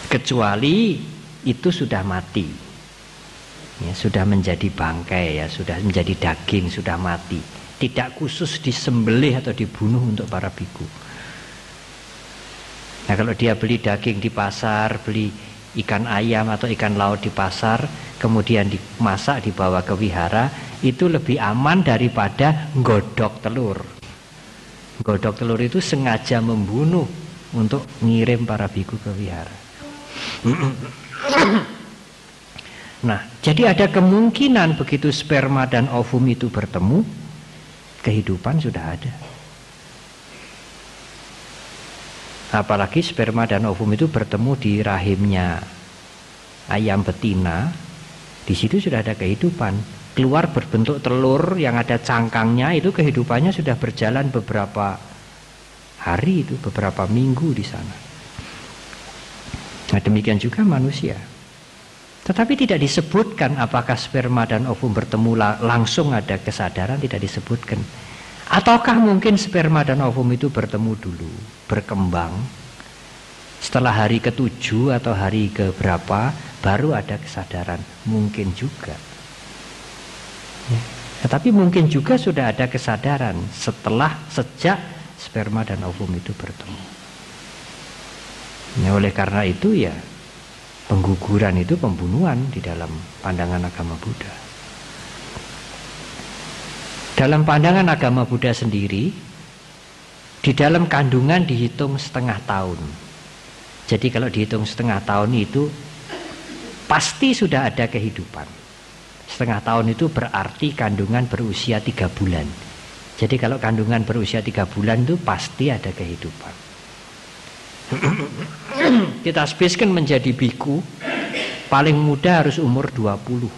Kecuali itu sudah mati. Ya, sudah menjadi bangkai, ya, sudah menjadi daging, sudah mati. Tidak khusus disembelih atau dibunuh untuk para biku. Nah, kalau dia beli daging di pasar, beli ikan ayam atau ikan laut di pasar, kemudian dimasak dibawa ke wihara, itu lebih aman daripada godok telur. Godok telur itu sengaja membunuh untuk ngirim para biku ke wihara. Nah, jadi ada kemungkinan begitu sperma dan ovum itu bertemu, kehidupan sudah ada. Apalagi sperma dan ovum itu bertemu di rahimnya ayam betina, di situ sudah ada kehidupan. Keluar berbentuk telur yang ada cangkangnya, itu kehidupannya sudah berjalan beberapa hari, itu beberapa minggu di sana. Nah, demikian juga manusia. Tetapi tidak disebutkan apakah sperma dan ovum bertemu langsung ada kesadaran, tidak disebutkan. Ataukah mungkin sperma dan ovum itu bertemu dulu, berkembang, setelah hari ke-7 atau hari ke-berapa baru ada kesadaran, mungkin juga. Ya. Tetapi mungkin juga sudah ada kesadaran sejak sperma dan ovum itu bertemu. Ya, oleh karena itu ya, pengguguran itu pembunuhan di dalam pandangan agama Buddha. Dalam pandangan agama Buddha sendiri, di dalam kandungan dihitung setengah tahun. Jadi kalau dihitung setengah tahun itu pasti sudah ada kehidupan. Setengah tahun itu berarti kandungan berusia 3 bulan. Jadi kalau kandungan berusia 3 bulan itu pasti ada kehidupan. Ditasbihkan menjadi biku, paling muda harus umur 20.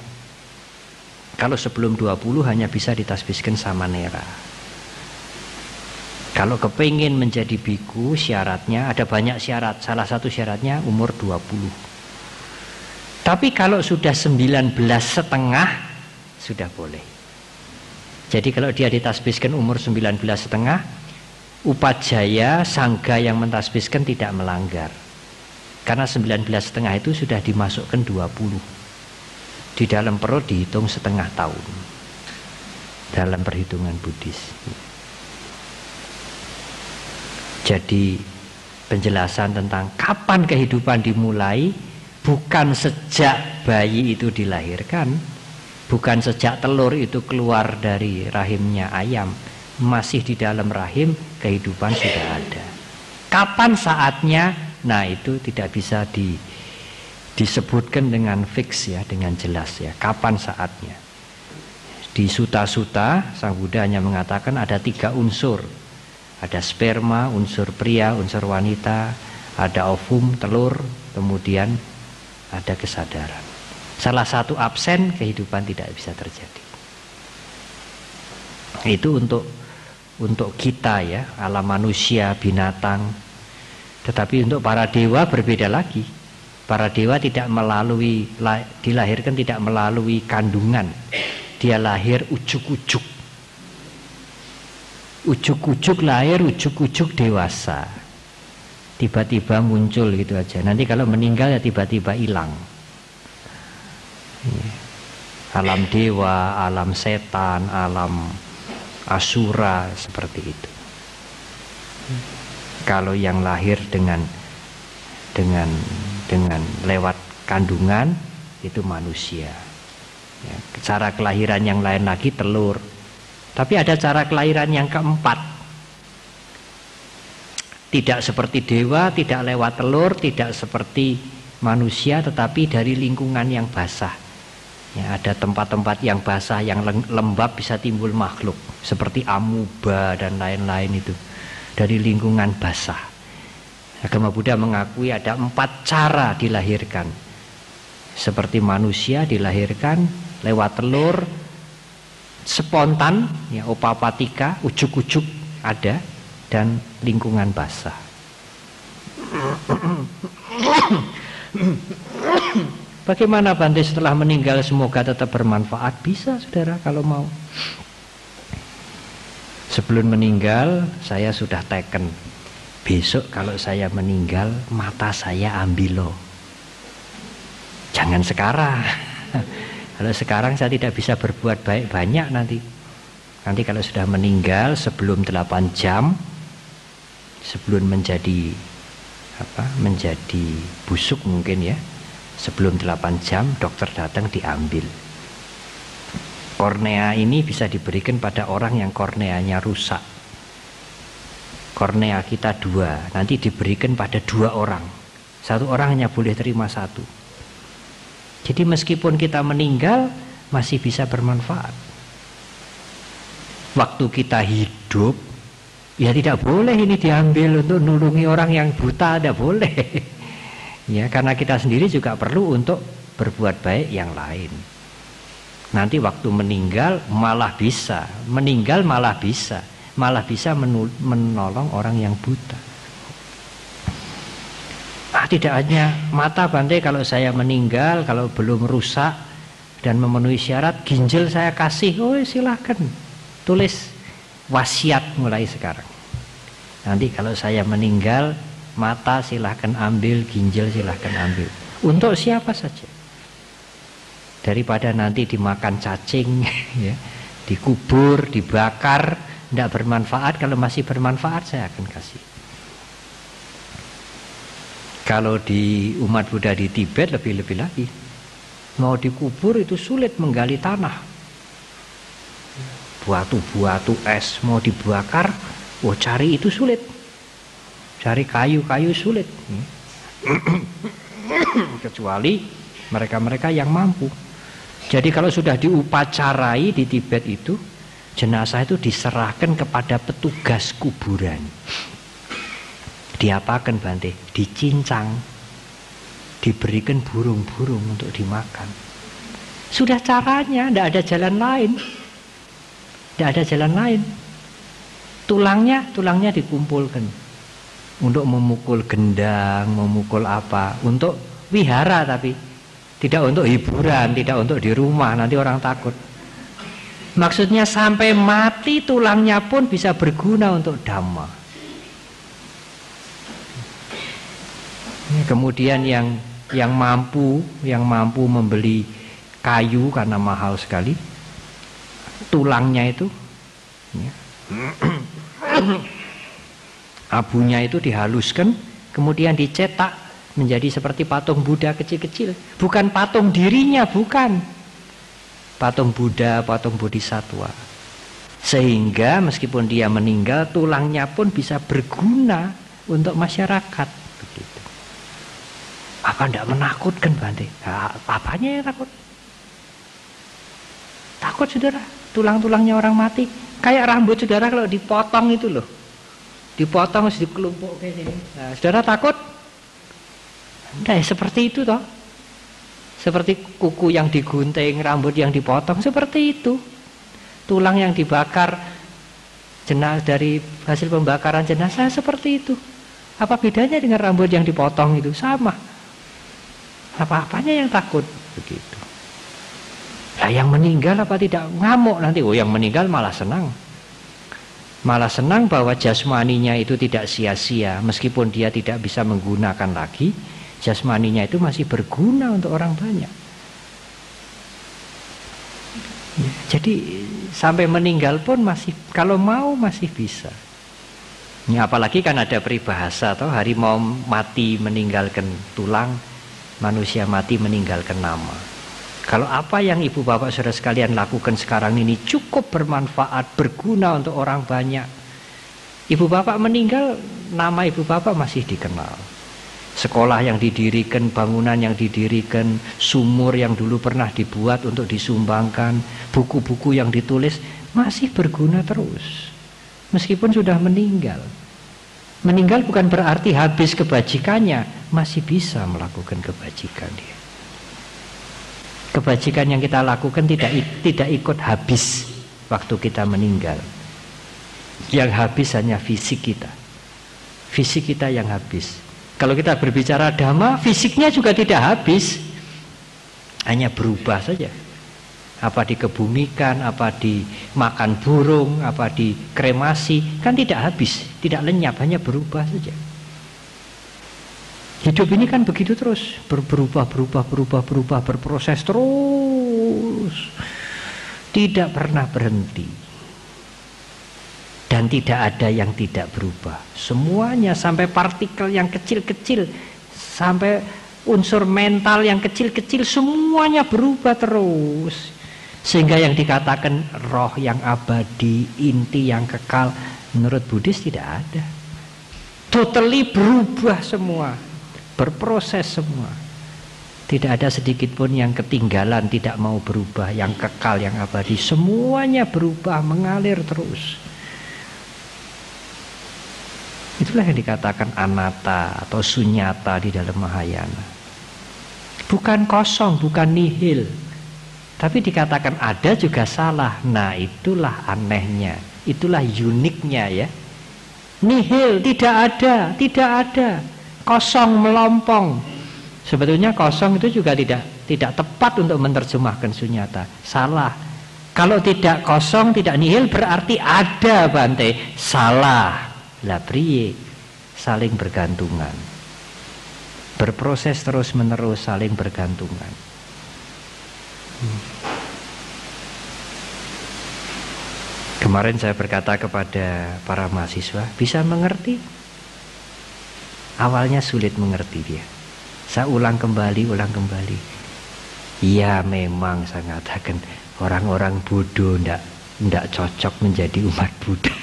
Kalau sebelum 20 hanya bisa ditasbihkan samanera. Kalau kepingin menjadi biku, syaratnya ada banyak syarat. Salah satu syaratnya umur 20. Tapi kalau sudah 19 setengah sudah boleh. Jadi kalau dia ditasbihkan umur 19 setengah, upajaya sangga yang mentasbihkan tidak melanggar. Karena 19 setengah itu sudah dimasukkan 20. Di dalam perut dihitung setengah tahun. Dalam perhitungan Buddhis. Jadi penjelasan tentang kapan kehidupan dimulai bukan sejak bayi itu dilahirkan, bukan sejak telur itu keluar dari rahimnya ayam, masih di dalam rahim kehidupan sudah ada. Kapan saatnya? Nah, itu tidak bisa disebutkan dengan fix ya, dengan jelas ya. Kapan saatnya? Di Sutta-Sutta Sang Buddha hanya mengatakan ada 3 unsur. Ada sperma, unsur pria, unsur wanita, ada ovum, telur, kemudian ada kesadaran. Salah satu absen, kehidupan tidak bisa terjadi. Itu untuk kita ya, alam manusia, binatang. Tetapi untuk para dewa berbeda lagi. Para dewa tidak dilahirkan tidak melalui kandungan. Dia lahir ujuk-ujuk. Ujuk-ujuk lahir, ujuk-ujuk dewasa. Tiba-tiba muncul gitu aja. Nanti kalau meninggal ya tiba-tiba hilang. Alam dewa, alam setan, alam asura seperti itu. Kalau yang lahir dengan lewat kandungan itu manusia. Ya, cara kelahiran yang lain lagi telur. Tapi ada cara kelahiran yang keempat. Tidak seperti dewa, tidak lewat telur, tidak seperti manusia, tetapi dari lingkungan yang basah. Ya, ada tempat-tempat yang basah, yang lembab bisa timbul makhluk seperti amuba dan lain-lain itu dari lingkungan basah. Agama Buddha mengakui ada 4 cara dilahirkan. Seperti manusia dilahirkan lewat telur, spontan, ya, opapatika, ujuk-ujuk ada, dan lingkungan basah. Bagaimana Bante setelah meninggal semoga tetap bermanfaat? Bisa saudara kalau mau. Sebelum meninggal saya sudah teken, besok kalau saya meninggal mata saya ambil loh. Jangan sekarang. Kalau sekarang saya tidak bisa berbuat baik banyak nanti. Nanti kalau sudah meninggal sebelum 8 jam, sebelum menjadi busuk mungkin ya, sebelum 8 jam dokter datang diambil. Kornea ini bisa diberikan pada orang yang korneanya rusak. Kornea kita 2, nanti diberikan pada 2 orang. 1 orang hanya boleh terima 1. Jadi meskipun kita meninggal masih bisa bermanfaat. Waktu kita hidup ya tidak boleh ini diambil untuk nulungi orang yang buta, tidak boleh. Ya, karena kita sendiri juga perlu untuk berbuat baik yang lain. Nanti waktu meninggal malah bisa menolong orang yang buta. Tidak hanya mata Bante, kalau saya meninggal, kalau belum rusak dan memenuhi syarat, ginjal saya kasih, oh silahkan tulis wasiat mulai sekarang. Nanti kalau saya meninggal, mata silahkan ambil, ginjal silahkan ambil. Untuk siapa saja. Daripada nanti dimakan cacing, ya, dikubur, dibakar, tidak bermanfaat. Kalau masih bermanfaat saya akan kasih. Kalau di umat Buddha di Tibet lebih-lebih lagi. Mau dikubur itu sulit menggali tanah. Batu-batu es mau dibakar, cari itu sulit. Cari kayu-kayu sulit. Kecuali mereka-mereka yang mampu. Jadi kalau sudah diupacarai di Tibet itu, jenazah itu diserahkan kepada petugas kuburan. Diapakan Bante? Dicincang, diberikan burung-burung untuk dimakan. Sudah caranya, tidak ada jalan lain. Tidak ada jalan lain. Tulangnya dikumpulkan untuk memukul gendang, memukul apa, untuk wihara, tapi tidak untuk hiburan, tidak untuk di rumah, nanti orang takut. Maksudnya sampai mati tulangnya pun bisa berguna untuk dhamma. Kemudian yang mampu membeli kayu karena mahal sekali, tulangnya itu, ya, abunya itu dihaluskan, kemudian dicetak menjadi seperti patung Buddha kecil-kecil. Bukan patung dirinya, bukan. Patung Buddha, patung Bodhisattva. Sehingga meskipun dia meninggal, tulangnya pun bisa berguna untuk masyarakat. Begitu. Apa tidak menakutkan, Bante? Nah, apanya yang takut? Takut, saudara. Tulang-tulangnya orang mati. Kayak rambut saudara kalau dipotong itu loh. Dipotong, terus dikelumpuk kayak gini. Nah, saudara takut? Tidak, seperti itu toh. Seperti kuku yang digunting, rambut yang dipotong, seperti itu. Tulang yang dibakar jenazah dari hasil pembakaran jenazah seperti itu. Apa bedanya dengan rambut yang dipotong itu? Sama. Apa-apanya yang takut? Begitu. Nah, yang meninggal apa tidak ngamuk nanti? Oh, yang meninggal malah senang. Malah senang bahwa jasmaninya itu tidak sia-sia. Meskipun dia tidak bisa menggunakan lagi, jasmaninya itu masih berguna untuk orang banyak. Ya, jadi sampai meninggal pun masih, kalau mau masih bisa. Ya, apalagi kan ada peribahasa toh, harimau mati meninggalkan tulang, manusia mati meninggalkan nama. Kalau apa yang ibu bapak saudara sekalian lakukan sekarang ini cukup bermanfaat, berguna untuk orang banyak, ibu bapak meninggal, nama ibu bapak masih dikenal. Sekolah yang didirikan, bangunan yang didirikan, sumur yang dulu pernah dibuat untuk disumbangkan, buku-buku yang ditulis masih berguna terus. Meskipun sudah meninggal. Meninggal bukan berarti habis kebajikannya, masih bisa melakukan kebajikan dia. Kebajikan yang kita lakukan tidak ikut habis waktu kita meninggal. Yang habis hanya fisik kita. Fisik kita yang habis. Kalau kita berbicara dhamma, fisiknya juga tidak habis, hanya berubah saja. Apa dikebumikan, apa dimakan burung, apa dikremasi, kan tidak habis, tidak lenyap, hanya berubah saja. Hidup ini kan begitu terus, berubah, berproses terus, tidak pernah berhenti. Dan tidak ada yang tidak berubah. Semuanya sampai partikel yang kecil-kecil, sampai unsur mental yang kecil-kecil, semuanya berubah terus. Sehingga yang dikatakan roh yang abadi, inti yang kekal, menurut Buddhis tidak ada. Totally berubah semua, berproses semua. Tidak ada sedikit pun yang ketinggalan, tidak mau berubah, yang kekal, yang abadi. Semuanya berubah, mengalir terus. Itulah yang dikatakan anatta atau sunyata di dalam Mahayana. Bukan kosong, bukan nihil. Tapi dikatakan ada juga salah. Nah, itulah anehnya. Itulah uniknya ya. Nihil, tidak ada. Kosong, melompong. Sebetulnya kosong itu juga tidak tepat untuk menerjemahkan sunyata. Salah. Kalau tidak kosong, tidak nihil berarti ada, Bante. Salah. Lah priye, saling bergantungan, berproses terus menerus, saling bergantungan. Kemarin saya berkata kepada para mahasiswa, bisa mengerti? Awalnya sulit mengerti dia. Saya ulang kembali. Iya, memang saya katakan orang-orang bodoh ndak cocok menjadi umat Buddha.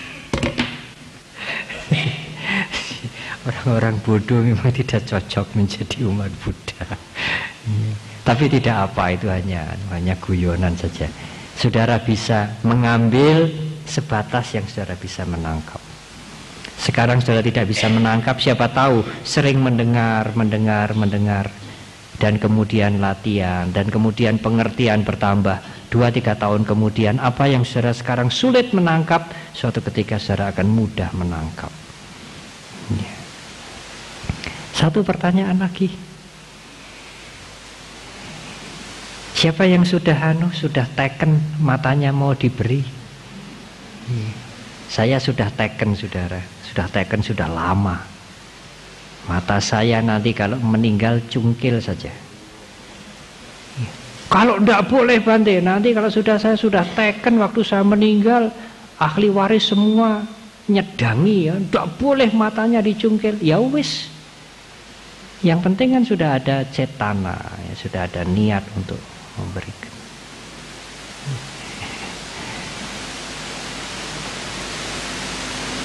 Orang-orang bodoh memang tidak cocok menjadi umat Buddha. Tapi tidak apa, itu hanya guyonan saja. Saudara bisa mengambil sebatas yang saudara bisa menangkap. Sekarang saudara tidak bisa menangkap, siapa tahu sering mendengar, dan kemudian latihan, dan kemudian pengertian bertambah. 2-3 tahun kemudian, apa yang saudara sekarang sulit menangkap, suatu ketika saudara akan mudah menangkap. Ya. Satu pertanyaan lagi. Siapa yang sudah taken, matanya mau diberi? Saya sudah taken, saudara. Sudah taken sudah lama. Mata saya nanti kalau meninggal cungkil saja. Kalau tidak boleh, Bante, nanti kalau saya sudah taken waktu saya meninggal, ahli waris semua nyedangi ya, tidak boleh matanya dicungkil. Ya wis. Yang penting kan sudah ada cetana, ya, sudah ada niat untuk memberikan.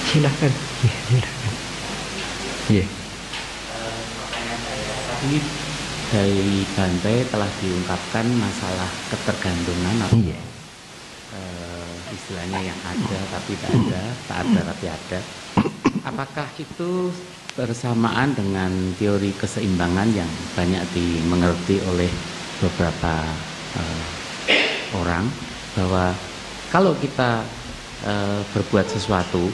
Silakan. Ya, silakan. Ya.
Tadi dari Bante telah diungkapkan masalah ketergantungan atau istilahnya yang ada tapi tak ada, tak ada tapi ada. Apakah itu bersamaan dengan teori keseimbangan yang banyak dimengerti oleh beberapa orang, bahwa kalau kita berbuat sesuatu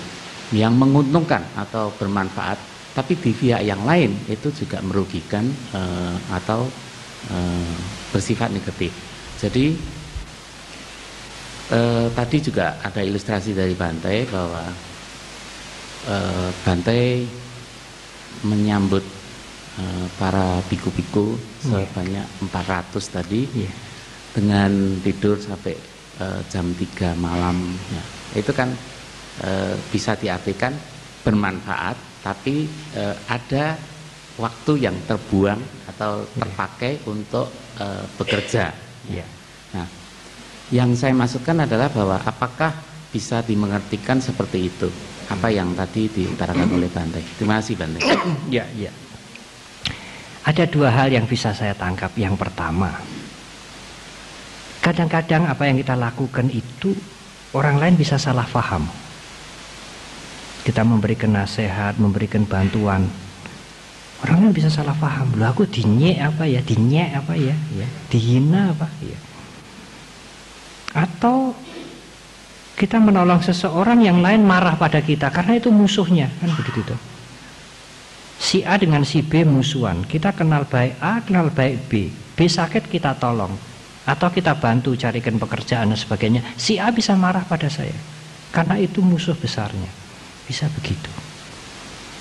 yang menguntungkan atau bermanfaat, tapi di pihak yang lain itu juga merugikan atau bersifat negatif. Jadi tadi juga ada ilustrasi dari Bante bahwa Bante menyambut para biku-biku sebanyak 400 tadi dengan tidur sampai jam 3 malam. Ya, itu kan bisa diartikan bermanfaat, tapi ada waktu yang terbuang atau terpakai untuk bekerja.
Ya.
Nah, yang saya maksudkan adalah bahwa apakah bisa dimengertikan seperti itu? Apa yang tadi diutarakan oleh Bante. Terima kasih Bante.
Ya. Ada dua hal yang bisa saya tangkap. Yang pertama, kadang-kadang apa yang kita lakukan itu orang lain bisa salah paham. Kita memberikan nasihat, memberikan bantuan, orang lain bisa salah paham. Loh, aku dinyek apa ya, dihina apa ya. Atau kita menolong seseorang yang lain marah pada kita karena itu musuhnya, kan begitu tuh. Si A dengan si B musuhan, kita kenal baik A, kenal baik B. B sakit kita tolong, atau kita bantu carikan pekerjaan dan sebagainya. Si A bisa marah pada saya karena itu musuh besarnya, bisa begitu.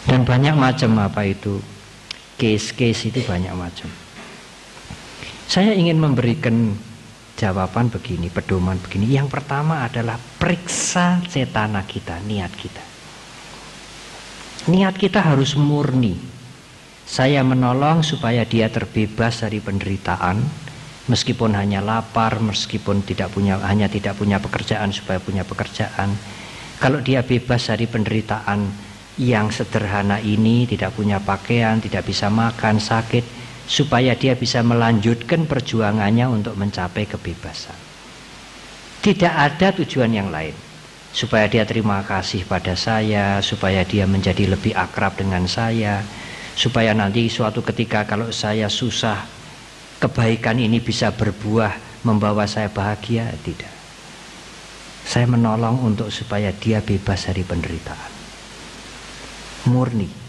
Dan banyak macam apa itu, case-case itu banyak macam. Saya ingin memberikan jawaban begini, pedoman begini. Yang pertama adalah periksa cetana kita, niat kita. Niat kita harus murni. Saya menolong supaya dia terbebas dari penderitaan, meskipun hanya lapar, meskipun hanya tidak punya pekerjaan supaya punya pekerjaan. Kalau dia bebas dari penderitaan yang sederhana ini, tidak punya pakaian, tidak bisa makan, sakit, supaya dia bisa melanjutkan perjuangannya untuk mencapai kebebasan. Tidak ada tujuan yang lain. Supaya dia terima kasih pada saya, supaya dia menjadi lebih akrab dengan saya, supaya nanti suatu ketika kalau saya susah, kebaikan ini bisa berbuah membawa saya bahagia. Tidak. Saya menolong untuk supaya dia bebas dari penderitaan. Murni.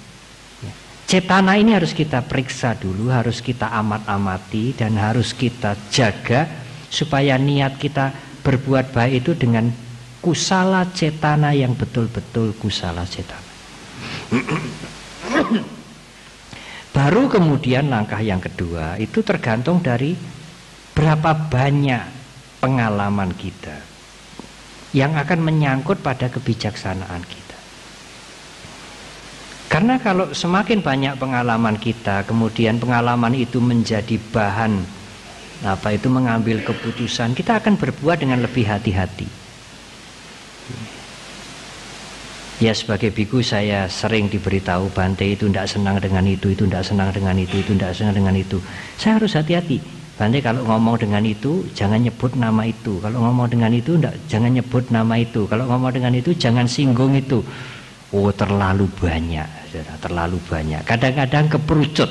Cetana ini harus kita periksa dulu, harus kita amat-amati, dan harus kita jaga supaya niat kita berbuat baik itu dengan kusala cetana yang betul-betul kusala cetana. Baru kemudian langkah yang kedua itu tergantung dari berapa banyak pengalaman kita yang akan menyangkut pada kebijaksanaan kita. Karena kalau semakin banyak pengalaman kita, kemudian pengalaman itu menjadi bahan mengambil keputusan, kita akan berbuat dengan lebih hati-hati. Ya, sebagai biku saya sering diberitahu Bante itu tidak senang dengan itu tidak senang dengan itu tidak senang dengan itu. Saya harus hati-hati. Bante kalau ngomong dengan itu jangan nyebut nama itu. Kalau ngomong dengan itu jangan nyebut nama itu. Kalau ngomong dengan itu jangan singgung itu. Oh, terlalu banyak, terlalu banyak. Kadang-kadang keperucut,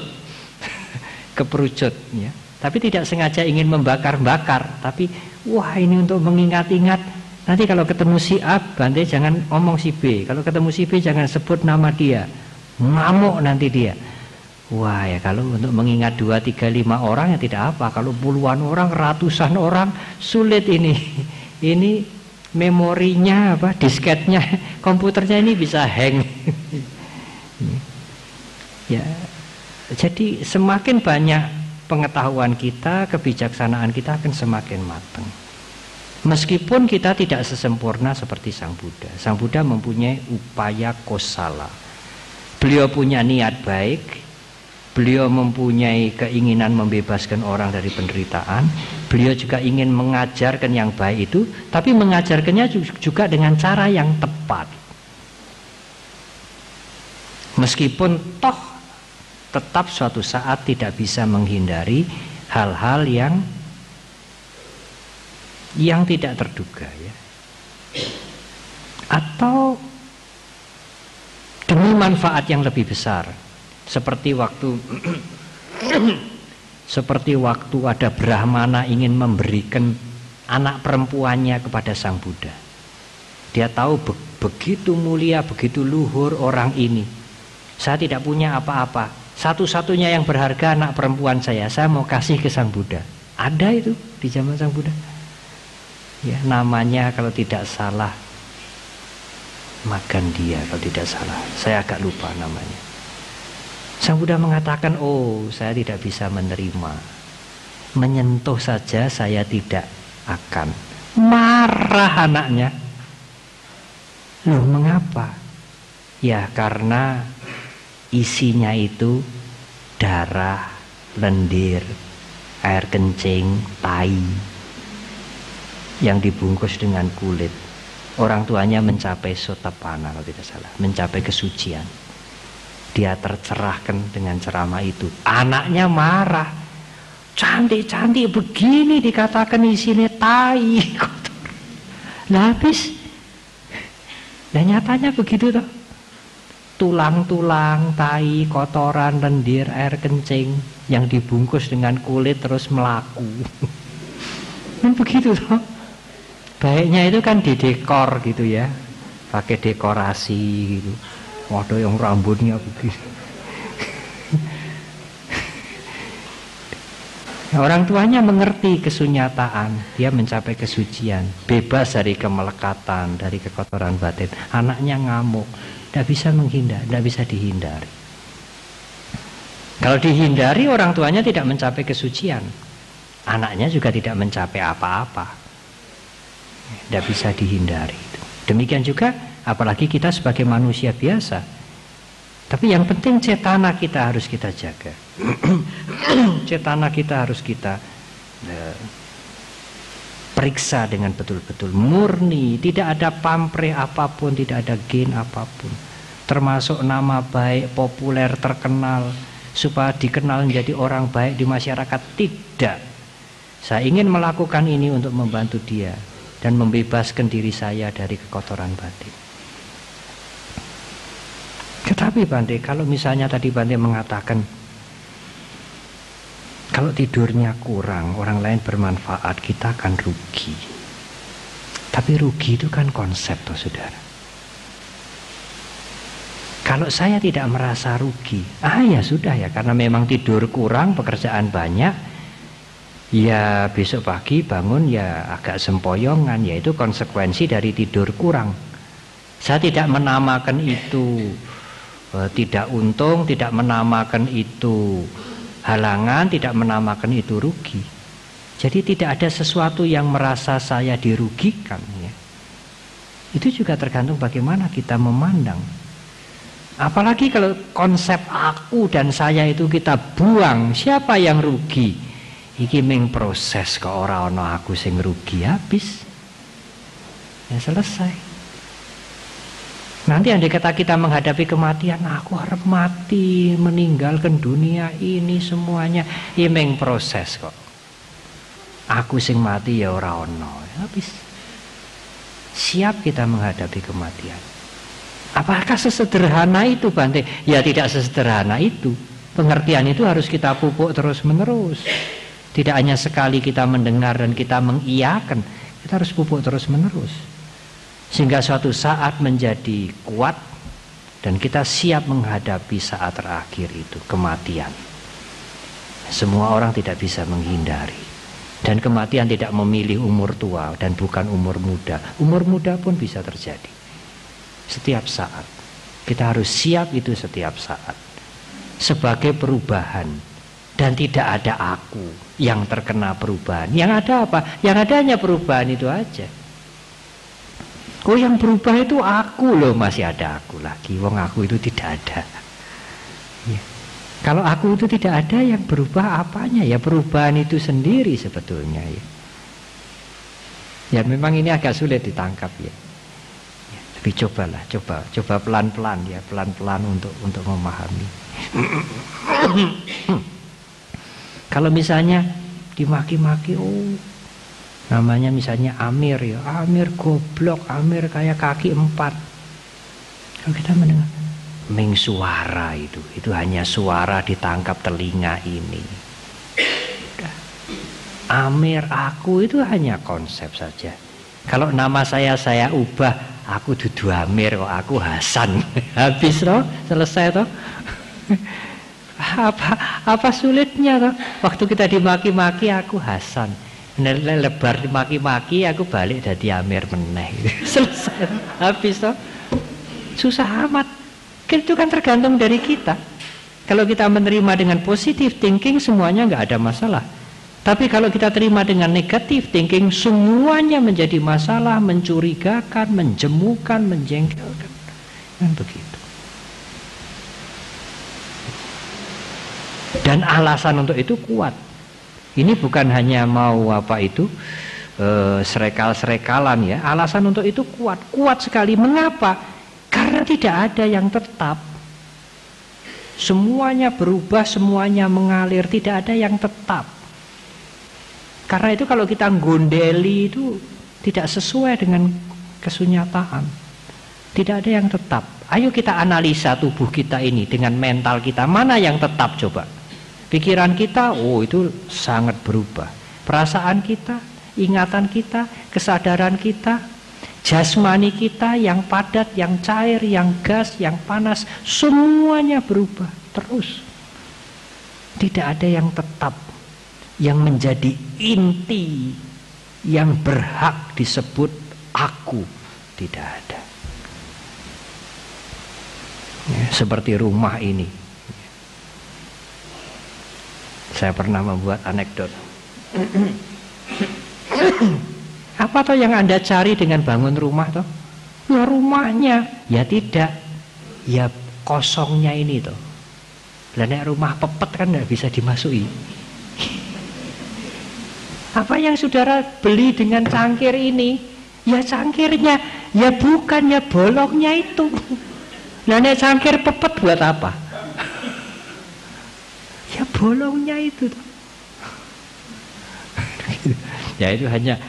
keperucut, ya. Tapi tidak sengaja ingin membakar-bakar. Tapi wah, ini untuk mengingat-ingat. Nanti kalau ketemu si A, Bante jangan ngomong si B. Kalau ketemu si B jangan sebut nama dia. Ngamuk nanti dia. Wah ya, kalau untuk mengingat 2, 3, 5 orang ya tidak apa. Kalau puluhan orang, ratusan orang, sulit ini. Ini memorinya disketnya, komputernya ini bisa hang. Ya, jadi semakin banyak pengetahuan kita, kebijaksanaan kita akan semakin matang. Meskipun kita tidak sesempurna seperti Sang Buddha. Sang Buddha mempunyai upaya kosala. Beliau punya niat baik, Beliau mempunyai keinginan membebaskan orang dari penderitaan. Beliau juga ingin mengajarkan yang baik itu, tapi mengajarkannya juga dengan cara yang tepat. Meskipun toh tetap suatu saat tidak bisa menghindari hal-hal yang tidak terduga, ya. Atau demi manfaat yang lebih besar. Seperti waktu ada Brahmana ingin memberikan anak perempuannya kepada Sang Buddha. Dia tahu begitu mulia, begitu luhur orang ini. Saya tidak punya apa-apa. Satu-satunya yang berharga anak perempuan saya mau kasih ke Sang Buddha. Ada itu di zaman Sang Buddha. Ya, namanya kalau tidak salah Magandia, kalau tidak salah. Saya agak lupa namanya. Sang Buddha mengatakan, oh saya tidak bisa menerima. Menyentuh saja saya tidak akan. Marah anaknya. Loh, mengapa? Ya karena isinya itu darah, lendir, air kencing, tai yang dibungkus dengan kulit. Orang tuanya mencapai sotapanna kalau tidak salah, mencapai kesucian. Dia tercerahkan dengan ceramah itu. Anaknya marah. Cantik-cantik begini dikatakan isinya tai, kotor. Nah, habis. Dan nyatanya begitu toh. Tulang-tulang, tai, kotoran, lendir, air kencing yang dibungkus dengan kulit terus melaku. Dan begitu toh. Baiknya itu kan didekor gitu ya. Pakai dekorasi gitu. Waduh, yang rambutnya begitu. Orang tuanya mengerti kesunyataan, dia mencapai kesucian, bebas dari kemelekatan, dari kekotoran batin. Anaknya ngamuk, tidak bisa menghindar, tidak bisa dihindari. Kalau dihindari, orang tuanya tidak mencapai kesucian, anaknya juga tidak mencapai apa-apa. Tidak bisa dihindari. Demikian juga apalagi kita sebagai manusia biasa. Tapi yang penting cetana kita harus kita jaga. Cetana kita harus kita periksa dengan betul-betul murni. Tidak ada pamrih apapun, tidak ada gain apapun. Termasuk nama baik, populer, terkenal, supaya dikenal menjadi orang baik di masyarakat. Tidak. Saya ingin melakukan ini untuk membantu dia dan membebaskan diri saya dari kekotoran batin. Tetapi Bante, kalau misalnya tadi Bante mengatakan kalau tidurnya kurang, orang lain bermanfaat, kita akan rugi. Tapi rugi itu kan konsep toh saudara. Kalau saya tidak merasa rugi, ya sudah ya, karena memang tidur kurang, pekerjaan banyak, ya besok pagi bangun ya agak sempoyongan, yaitu konsekuensi dari tidur kurang. Saya tidak menamakan itu tidak untung, tidak menamakan itu halangan, tidak menamakan itu rugi. Jadi tidak ada sesuatu yang merasa saya dirugikan, ya. Itu juga tergantung bagaimana kita memandang. Apalagi kalau konsep aku dan saya itu kita buang, siapa yang rugi? Iki ming proses ke ora ana aku sing rugi, habis. Ya selesai. Nanti andai kata kita menghadapi kematian, aku harap mati, meninggalkan dunia ini semuanya, imeng proses kok. Aku sing mati ya ora ono, habis. Siap kita menghadapi kematian. Apakah sesederhana itu Bante? Ya tidak sesederhana itu. Pengertian itu harus kita pupuk terus menerus. Tidak hanya sekali kita mendengar dan kita mengiyakan, kita harus pupuk terus menerus. Sehingga suatu saat menjadi kuat dan kita siap menghadapi saat terakhir itu, kematian. Semua orang tidak bisa menghindari. Dan kematian tidak memilih umur tua dan bukan umur muda. Umur muda pun bisa terjadi. Setiap saat. Kita harus siap itu setiap saat. Sebagai perubahan. Dan tidak ada aku yang terkena perubahan. Yang ada apa? Yang ada hanya perubahan itu aja. Oh yang berubah itu aku loh, masih ada aku lagi. Wong aku itu tidak ada. Ya. Kalau aku itu tidak ada, yang berubah apanya? Ya perubahan itu sendiri sebetulnya ya. Ya memang ini agak sulit ditangkap ya. Tapi cobalah, coba pelan-pelan ya, pelan-pelan untuk memahami. Kalau misalnya dimaki-maki, oh namanya misalnya Amir ya, Amir goblok, Amir kayak kaki 4. Kalau kita mendengar ming suara itu hanya suara ditangkap telinga ini. Udah. Amir aku itu hanya konsep saja. Kalau nama saya ubah, aku dudu Amir kok, aku Hasan. Habis toh, selesai toh. Apa sulitnya toh? Waktu kita dimaki-maki aku Hasan. Lebar dimaki-maki aku balik jadi Amir meneh. Selesai. Habis toh. Susah amat. Itu kan tergantung dari kita. Kalau kita menerima dengan positive thinking, semuanya nggak ada masalah. Tapi kalau kita terima dengan negative thinking, semuanya menjadi masalah, mencurigakan, menjemukan, menjengkelkan. Kan begitu. Dan alasan untuk itu kuat. Ini bukan hanya mau serekal-serekalan ya. Alasan untuk itu kuat sekali. Mengapa? Karena tidak ada yang tetap. Semuanya berubah, semuanya mengalir, tidak ada yang tetap. Karena itu kalau kita gondeli itu tidak sesuai dengan kesunyataan. Tidak ada yang tetap. Ayo kita analisa tubuh kita ini dengan mental kita. Mana yang tetap coba? Pikiran kita, oh itu sangat berubah. Perasaan kita, ingatan kita, kesadaran kita, jasmani kita yang padat, yang cair, yang gas, yang panas, semuanya berubah terus. Tidak ada yang tetap. Yang menjadi inti yang berhak disebut aku tidak ada. Ya, seperti rumah ini. Saya pernah membuat anekdot. Apa toh yang Anda cari dengan bangun rumah toh? Ya rumahnya. Ya tidak. Ya kosongnya ini toh. Lah nek rumah pepet kan nggak bisa dimasuki. Apa yang saudara beli dengan cangkir ini? Ya cangkirnya, ya bukannya bolongnya itu. Nah nek cangkir pepet buat apa? Ya bolongnya itu. Ya itu hanya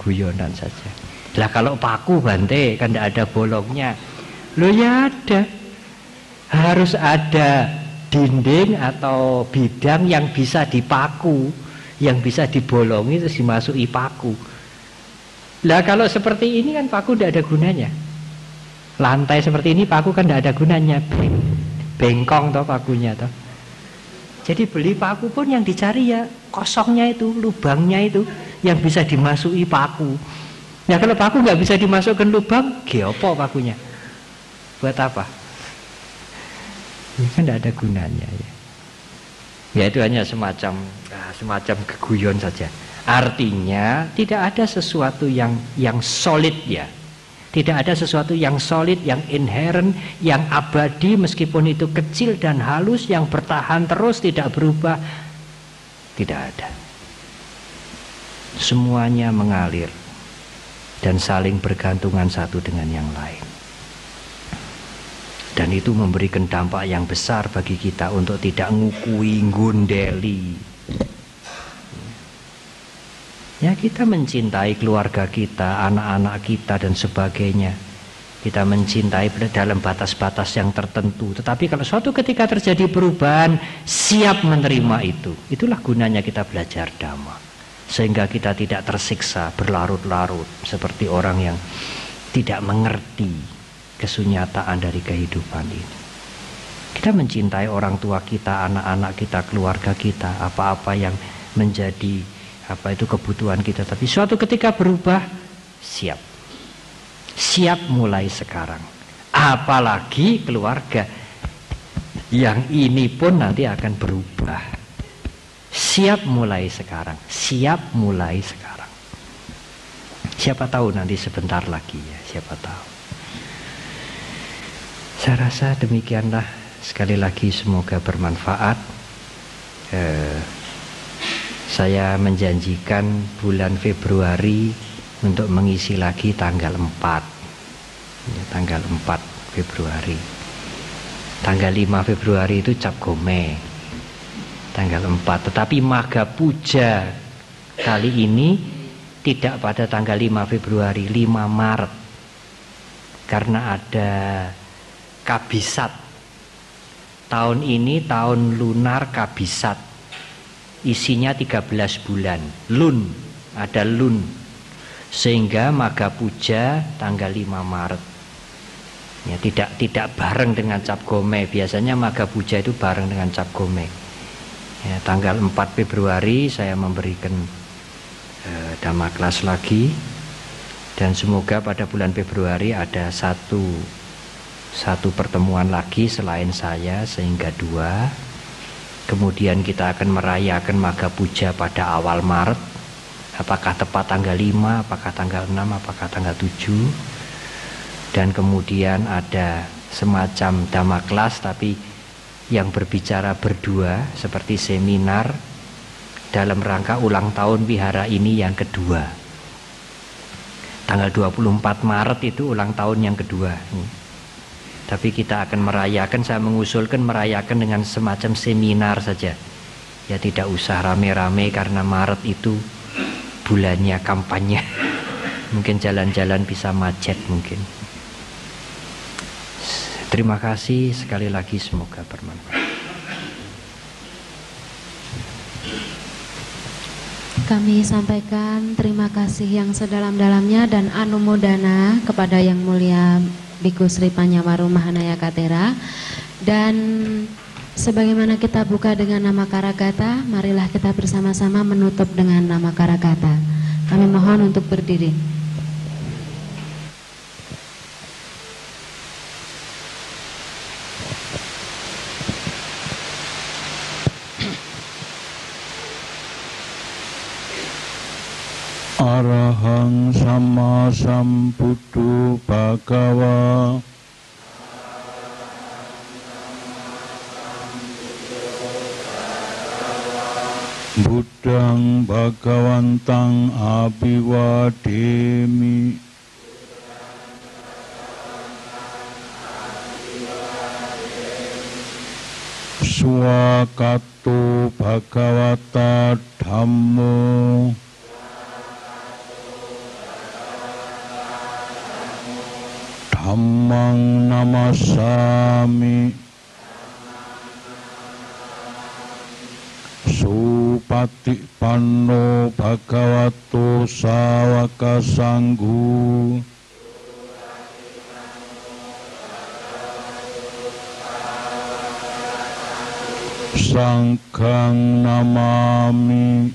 guyonan saja. Lah kalau paku Bante kan tidak ada bolongnya. Loh ya ada. Harus ada dinding atau bidang yang bisa dipaku, yang bisa dibolongi terus dimasuki paku. Lah kalau seperti ini kan paku tidak ada gunanya. Lantai seperti ini paku kan tidak ada gunanya. Bengkong toh pakunya toh. Jadi beli paku pun yang dicari ya kosongnya itu, lubangnya itu yang bisa dimasuki paku. Nah kalau paku nggak bisa dimasukkan lubang, geopo pakunya? Buat apa? Ya kan tidak ada gunanya ya. Ya itu hanya semacam keguyon saja. Artinya tidak ada sesuatu yang solid ya. Tidak ada sesuatu yang solid, yang inherent, yang abadi meskipun itu kecil dan halus, yang bertahan terus tidak berubah. Tidak ada. Semuanya mengalir dan saling bergantungan satu dengan yang lain. Dan itu memberikan dampak yang besar bagi kita untuk tidak ngukui, gondeli. Ya kita mencintai keluarga kita, anak-anak kita dan sebagainya. Kita mencintai dalam batas-batas yang tertentu. Tetapi kalau suatu ketika terjadi perubahan, siap menerima itu. Itulah gunanya kita belajar Dhamma. Sehingga kita tidak tersiksa berlarut-larut seperti orang yang tidak mengerti kesunyataan dari kehidupan ini. Kita mencintai orang tua kita, anak-anak kita, keluarga kita, apa-apa yang menjadi kebutuhan kita. Tapi suatu ketika berubah, siap mulai sekarang. Apalagi keluarga yang ini pun nanti akan berubah. Siap mulai sekarang. Siapa tahu nanti sebentar lagi ya, siapa tahu. Saya rasa demikianlah. Sekali lagi semoga bermanfaat. Saya menjanjikan bulan Februari untuk mengisi lagi tanggal 4 ya, tanggal 4 Februari. Tanggal 5 Februari itu Cap Gome, tanggal 4. Tetapi Maga Puja kali ini tidak pada tanggal 5 Februari, 5 Maret, karena ada Kabisat. Tahun ini tahun lunar Kabisat, isinya 13 bulan, Lun, ada Lun, sehingga Maga Puja tanggal 5 Maret ya, tidak bareng dengan Cap Gome. Biasanya Maga Puja itu bareng dengan Cap Gome ya. Tanggal 4 Februari saya memberikan Dhamma kelas lagi, dan semoga pada bulan Februari ada satu pertemuan lagi selain saya, sehingga 2. Kemudian kita akan merayakan Maga Puja pada awal Maret. Apakah tepat tanggal 5, apakah tanggal 6, apakah tanggal 7. Dan kemudian ada semacam Dhamma kelas, tapi yang berbicara berdua, seperti seminar dalam rangka ulang tahun wihara ini yang kedua. Tanggal 24 Maret itu ulang tahun yang kedua. Tapi kita akan merayakan, saya mengusulkan merayakan dengan semacam seminar saja. Ya tidak usah rame-rame karena Maret itu bulannya kampanye. Mungkin jalan-jalan bisa macet mungkin. Terima kasih sekali lagi, semoga bermanfaat.
Kami sampaikan terima kasih yang sedalam-dalamnya dan anumodana kepada Yang Mulia Biku Sri Panyawaru Mahanaya Katera. Dan sebagaimana kita buka dengan nama Karagata, marilah kita bersama-sama menutup dengan nama Karagata. Kami mohon untuk berdiri.
Arahang Sama Sambuddho Bhagawa Buddhang Bhagawantang Abhiwademi Swakato Bhagawata Dhammo Dhammang namasami Supatipanno Bhagavato Sawaka Sanggu Sangghang namami